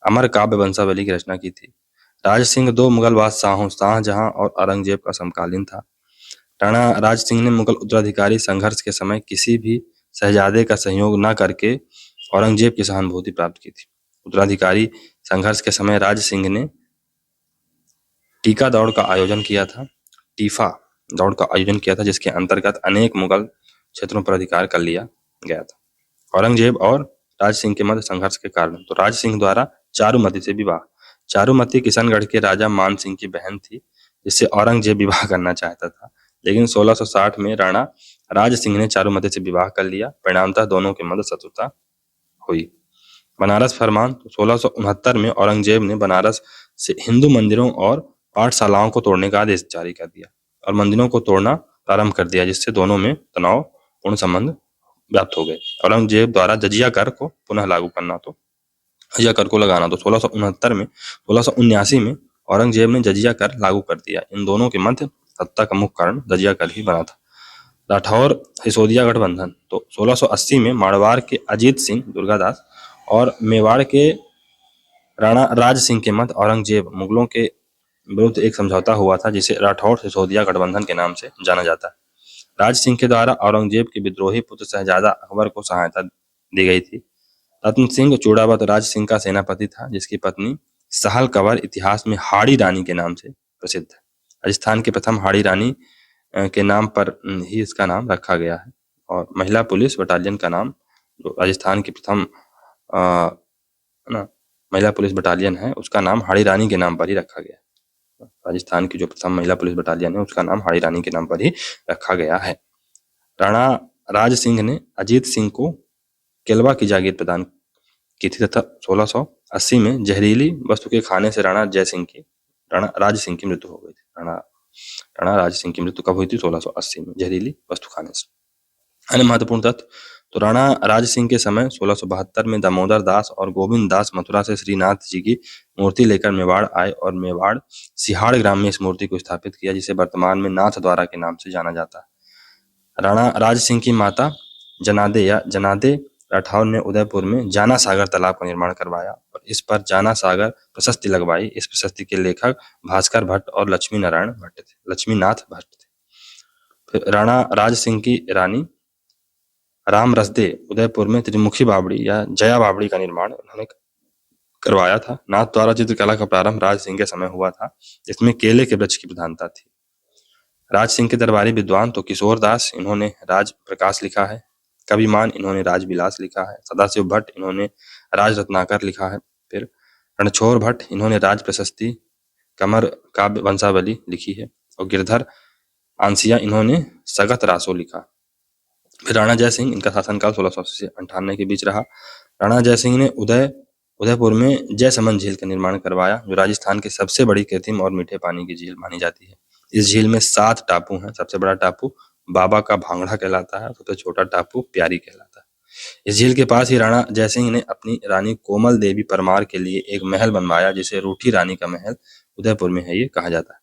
अमर काव्य वंशावली की रचना की थी। राज सिंह दो मुगल बादशाहों शाहजहां और औरंगजेब का समकालीन था। राणा राज सिंह ने मुगल उत्तराधिकारी संघर्ष के समय किसी भी शहजादे का सहयोग न करके औरंगजेब की सहानुभूति प्राप्त की थी। उत्तराधिकारी संघर्ष के समय राज सिंह ने टीका दौड़ का आयोजन किया था जिसके अंतर्गत अनेक मुगल क्षेत्रों पर अधिकार कर लिया गया था। औरंगजेब और राज सिंह के मध्य संघर्ष के कारण तो राज सिंह द्वारा चारुमती से विवाह। चारुमती किशनगढ़ के राजा मान सिंह की बहन थी, जिससे औरंगजेब विवाह करना चाहता था, लेकिन 1660 में राणा राज सिंह ने चारुमती से विवाह कर लिया। परिणामतः दोनों के मध्य शत्रुता हुई। बनारस फरमान तो 1669 में औरंगजेब ने बनारस से हिंदू मंदिरों और पाठशालाओं को तोड़ने का आदेश जारी कर दिया और मंदिरों को तोड़ना प्रारंभ कर दिया, जिससे दोनों में तनावपूर्ण संबंध व्याप्त हो गए। औरंगजेब द्वारा जजिया कर को पुनः लागू करना तो जजिया कर को लगाना तो 1679 में औरंगजेब ने जजिया कर लागू कर दिया। इन दोनों के मध्य सत्ता का मुख्य कारण जजिया कर ही बना था। राठौर सिसोदिया गठबंधन तो 1680 में मारवाड़ के अजीत सिंह दुर्गादास और मेवाड़ के राणा राज सिंह के मध्य औरंगजेब मुगलों के विरुद्ध एक समझौता हुआ था, जिसे राठौर सिसोदिया गठबंधन के नाम से जाना जाता है। राज सिंह के द्वारा औरंगजेब के विद्रोही पुत्र शहजादा अकबर को सहायता दी गई थी। रत्न सिंह चूड़ावत राज सिंह का सेनापति था, जिसकी पत्नी सहल कंवर इतिहास में हाड़ी रानी के नाम से प्रसिद्ध है। राजस्थान की प्रथम हाड़ी रानी के नाम पर ही इसका नाम रखा गया है और महिला पुलिस बटालियन का नाम जो राजस्थान की प्रथम महिला पुलिस बटालियन है उसका नाम हाड़ी रानी के नाम पर ही रखा गया है। राजस्थान की जो प्रथम महिला पुलिस बटालियन है उसका नाम हाड़ी रानी के नाम पर ही रखा गया है। राणा राज सिंह ने अजीत सिंह को केलवा की जागीर प्रदान की थी तथा 1680 में जहरीली वस्तु के खाने से राणा राज सिंह की मृत्यु हो गई थी। राणा राज सिंह की मृत्यु कब हुई थी? 1680 में जहरीली वस्तु खाने से। अन्य महत्वपूर्ण तथ्य तो राणा राज सिंह के समय 1672 में दामोदर दास और गोविंद दास मथुरा से श्रीनाथ जी की मूर्ति लेकर मेवाड़ आए और मेवाड़ सिहाड़ ग्राम में इस मूर्ति को स्थापित किया, जिसे वर्तमान में नाथद्वारा के नाम से जाना जाता है। राणा राज सिंह की माता जनादे राठौर ने उदयपुर में जाना सागर तालाब का निर्माण करवाया और इस पर जाना सागर प्रशस्ति लगवाई। इस प्रशस्ति के लेखक भास्कर भट्ट और लक्ष्मीनाथ भट्ट थे। फिर राणा राज सिंह की रानी राम रसदे उदयपुर में त्रिमुखी बावड़ी या जया बावड़ी का निर्माण उन्होंने करवाया था। नाथ द्वारा चित्रकला का प्रारंभ राज सिंह के समय हुआ था, जिसमें केले के वृक्ष की प्रधानता थी। राज सिंह के दरबारी विद्वान तो किशोर दास, इन्होंने राज प्रकाश लिखा है। कविमान, इन्होंने राज विलास लिखा है। सदाशिव भट्ट, इन्होंने राज रत्नाकर लिखा है। फिर रणछोड़ भट्ट, इन्होंने राज प्रशस्ति कमर काव्य वंशावली लिखी है और गिरधर आंसिया, इन्होंने सगत रासो लिखा। फिर राणा जय सिंह, इनका शासनकाल 1680 से 98 के बीच रहा। राणा जय सिंह ने उदयपुर में जयसमंद झील का निर्माण करवाया, जो राजस्थान की सबसे बड़ी कृत्रिम और मीठे पानी की झील मानी जाती है। इस झील में 7 टापू हैं। सबसे बड़ा टापू बाबा का भांगड़ा कहलाता है, सबसे छोटा टापू प्यारी कहलाता है। इस झील के पास ही राणा जय सिंह ने अपनी रानी कोमल देवी परमार के लिए एक महल बनवाया, जिसे रूठी रानी का महल उदयपुर में है ये कहा जाता है।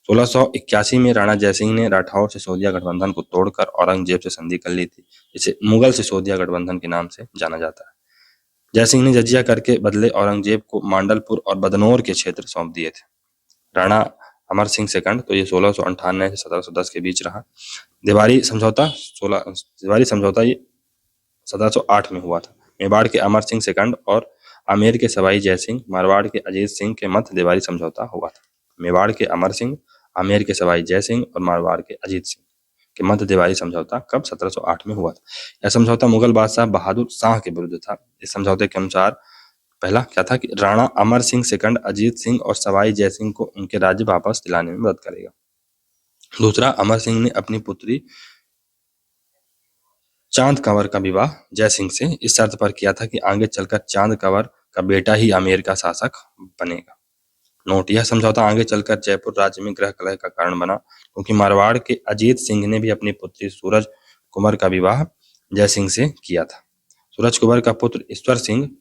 1681 में राणा जयसिंह ने राठौर सिसोदिया गठबंधन को तोड़कर औरंगजेब से संधि कर ली थी, जिसे मुगल सिसोदिया गठबंधन के नाम से जाना जाता है। जयसिंह ने जजिया कर के बदले औरंगजेब को मांडलपुर और बदनौर के क्षेत्र सौंप दिए थे। राणा अमर सिंह सेकंड, तो ये 1698 से 1710 के बीच रहा। देवारी समझौता ये 1708 में हुआ था। मेवाड़ के अमर सिंह सेकंड और आमेर के सवाई जयसिंह, मारवाड़ के अजीत सिंह के मध्य देवारी समझौता हुआ था। मेवाड़ के अमर सिंह, आमेर के सवाई जयसिंह और मारवाड़ के अजीत सिंह के मध्य देवारी समझौता कब 1708 में हुआ था। यह समझौता मुगल बादशाह बहादुर शाह के विरुद्ध था। इस समझौते के अनुसार पहला क्या था कि राणा अमर सिंह सेकंड अजीत सिंह और सवाई जयसिंह को उनके राज्य वापस दिलाने में मदद करेगा। दूसरा, अमर सिंह ने अपनी पुत्री चांद कंवर का विवाह जय सिंह से इस शर्त पर किया था कि आगे चलकर चांद कंवर का बेटा ही आमेर का शासक बनेगा। नोट, यह समझौता आगे चलकर जयपुर राज्य में ग्रह कलह का कारण बना, क्योंकि मारवाड़ के अजीत सिंह ने भी अपनी पुत्री सूरज कुंवर का विवाह जय सिंह से किया था। सूरज कुंवर का पुत्र ईश्वर सिंह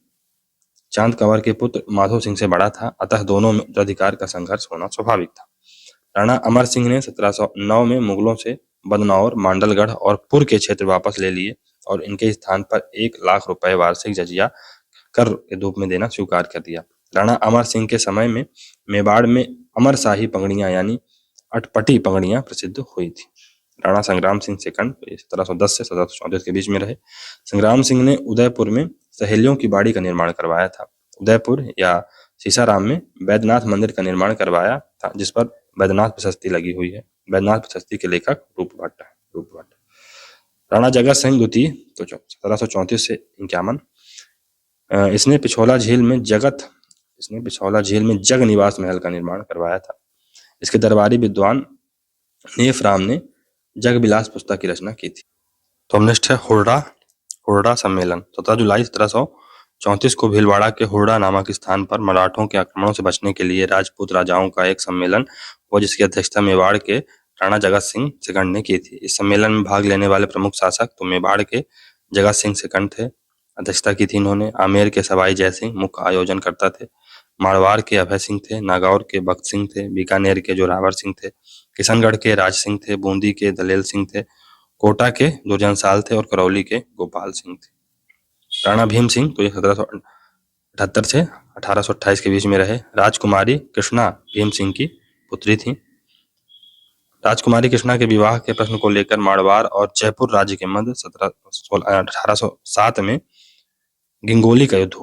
चांद कंवर के पुत्र माधो सिंह से बड़ा था, अतः दोनों में उत्तराधिकार का संघर्ष होना स्वाभाविक था। राणा अमर सिंह ने 1709 में मुगलों से बदनौर, मांडलगढ़ और पुर के क्षेत्र वापस ले लिए और इनके स्थान पर 1 लाख रुपए वार्षिक जजिया कर के रूप में देना स्वीकार कर दिया। राणा अमर सिंह के समय में मेवाड़ में अमर शाही पगड़ियां यानी अटपटी पगड़ियां प्रसिद्ध हुई थी। राणा संग्राम सिंह सेकंड 1710 से 1734 के बीच में रहे। संग्राम सिंह ने उदयपुर में सहेलियों की बाड़ी का निर्माण करवाया था। उदयपुर या सीसाराम में बैद्यनाथ मंदिर का निर्माण करवाया था, जिस पर बैद्यनाथ प्रशस्ति लगी हुई है। बैद्यनाथ प्रशस्ति के लेखक रूप भट्ट है। राणा जगत सिंह द्वितीय तो 1734 से 51, इसने पिछोला झील में जग निवास महल का निर्माण करवाया था। इसके दरबारी विद्वान नेफ राम ने जग विलास पुस्तक की रचना की थी। तो नेक्स्ट है हुरडा सम्मेलन। 17 जुलाई 1734 को भीलवाड़ा के हुरडा नामक स्थान पर मराठों के आक्रमणों से बचने के लिए राजपूत राजाओं का एक सम्मेलन हुआ, जिसकी अध्यक्षता मेवाड़ के राणा जगत सिंह सेकंड ने की थी। इस सम्मेलन में भाग लेने वाले प्रमुख शासक तो मेवाड़ के जगत सिंह सेकंड थे, अध्यक्षता की थी इन्होंने। आमेर के सवाई जयसिंह मुख्य आयोजनकर्ता थे। मारवाड़ के अभय सिंह थे, नागौर के बख्त सिंह थे, बीकानेर के जोरावर सिंह थे, किशनगढ़ के राज सिंह थे, बूंदी के दलेल सिंह थे, कोटा के दुर्जनसाल थे और करौली के गोपाल सिंह थे। राणा भीम सिंह तो ये 1778 से 1828 के बीच में रहे। राजकुमारी कृष्णा भीम सिंह की पुत्री थी। राजकुमारी कृष्णा के विवाह के प्रश्न को लेकर मारवाड़ और जयपुर राज्य के मध्य 1807 में गिंगोली का युद्ध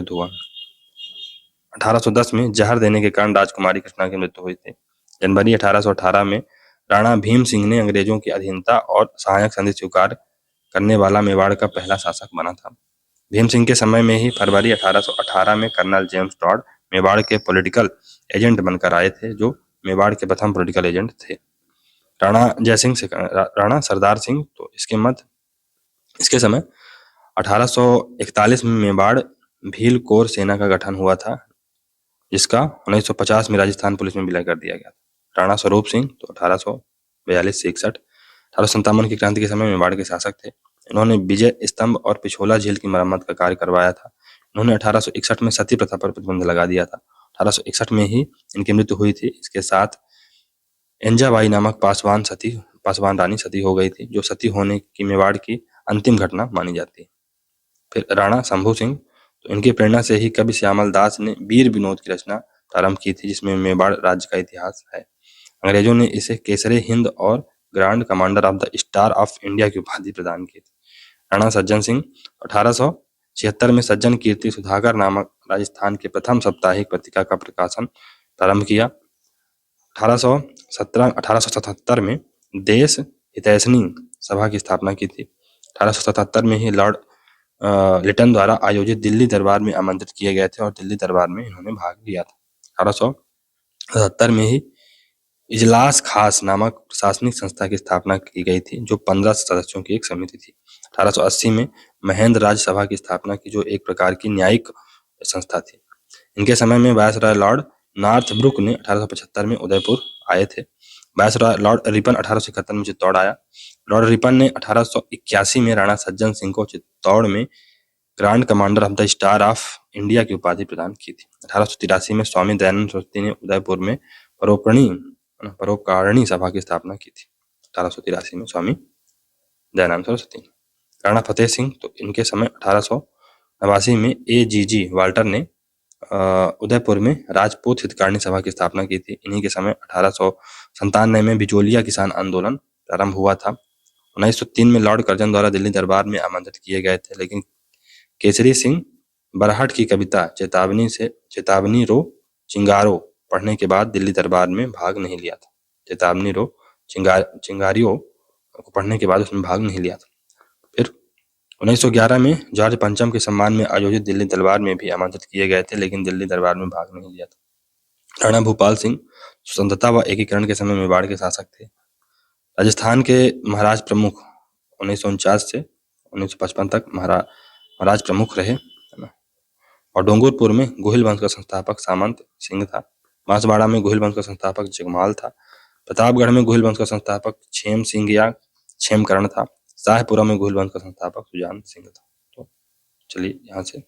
हुआ। 1810 में जहर देने के कारण राजकुमारी कृष्णा की मृत्यु हुई थी। जनवरी 1818 में राणा भीम सिंह ने अंग्रेजों की अधीनता और सहायक संधि स्वीकार करने वाला मेवाड़ का पहला शासक बना था। भीम सिंह के समय में ही फरवरी 1818 में कर्नल जेम्स टॉड मेवाड़ के पॉलिटिकल एजेंट बनकर आए थे, जो मेवाड़ के प्रथम पॉलिटिकल एजेंट थे। राणा सरदार सिंह तो इसके समय 1841 में मेवाड़ भील कोर सेना का गठन हुआ था, जिसका 1950 में राजस्थान पुलिस में विलय कर दिया गया था। राणा स्वरूप सिंह तो 1842 से 61, 1857 की क्रांति के समय मेवाड़ के शासक थे। इन्होंने विजय स्तंभ और पिछोला झील की मरम्मत का कार्य करवाया था। इन्होंने 1861 में सती प्रथा पर प्रतिबंध लगा दिया था। 1861 में ही इनकी मृत्यु हुई थी। इसके साथ एंजाबाई नामक पासवान रानी सती हो गई थी, जो सती होने की मेवाड़ की अंतिम घटना मानी जाती है। फिर राणा शंभू सिंह, तो इनकी प्रेरणा से ही कवि श्यामल दास ने वीर विनोद की रचना प्रारंभ की थी, जिसमें मेवाड़ राज्य का इतिहास है। अंग्रेजों ने इसे केसरे हिंद और grand commander of the star of India की उपाधि प्रदान की थी। राणा सज्जन सिंह 1876 में सज्जन कीर्ति सुधाकर नामक राजस्थान के प्रथम साप्ताहिक पत्रिका का प्रकाशन प्रारंभ किया। 1877 में देश हितैषणी सभा की स्थापना की थी। 1877 में ही लॉर्ड लिटन द्वारा आयोजित दिल्ली दरबार में आमंत्रित किए गए थे और दिल्ली दरबार में इन्होंने भाग लिया था। 1877 में ही इजलास खास नामक प्रशासनिक संस्था की स्थापना की गई थी, जो 15 सदस्यों की एक समिति थी। 1880 में महेंद्र राज सभा की स्थापना की, जो एक प्रकार की न्यायिक संस्था थी। इनके समय में वायसराय लॉर्ड नॉर्थब्रुक ने 1875 में उदयपुर आए थे। वायसराय लॉर्ड रिपन 1871 में चित्तौड़ आया। लॉर्ड रिपन ने 1881 में राणा सज्जन सिंह को चित्तौड़ में grand commander of the star of India की उपाधि प्रदान की थी। 1883 में स्वामी दयानंद सरस्वती ने उदयपुर में परोपकारिणी सभा की स्थापना की थी। 1883 में स्वामी दयानंद सरस्वती। राणा फतेह सिंह, तो इनके समय 1889 में AGG वाल्टर ने उदयपुर में राजपूत हितकारिणी सभा की स्थापना की थी। इन्हीं के समय 1897 में बिचौलिया किसान आंदोलन प्रारंभ हुआ था। 1903 में लॉर्ड कर्जन द्वारा दिल्ली दरबार में आमंत्रित किए गए थे, लेकिन केसरी सिंह बरहट की कविता चेतावनी रो चिंगारो पढ़ने के बाद दिल्ली दरबार में भाग नहीं लिया था। चेतावनी रो चिंगारियो को पढ़ने के बाद उसमें भाग नहीं लिया था। फिर 1911 में जॉर्ज पंचम के सम्मान में आयोजित दिल्ली दरबार में भी आमंत्रित किए गए थे, लेकिन दिल्ली दरबार में भाग नहीं लिया था। राणा भूपाल सिंह स्वतंत्रता व एकीकरण के समय मेवाड़ के शासक थे। राजस्थान के महाराज प्रमुख 1949 से 1955 तक महाराज प्रमुख रहे, है ना। और डोंगरपुर में गोहिल वंश का संस्थापक सामंत सिंह था। बांसवाड़ा में गोहिल वंश का संस्थापक जगमाल था। प्रतापगढ़ में गोहिल वंश का संस्थापक छेम सिंह या छेमकरण था। शाहपुरा में गोहिल वंश का संस्थापक सुजान सिंह था। तो चलिए यहाँ से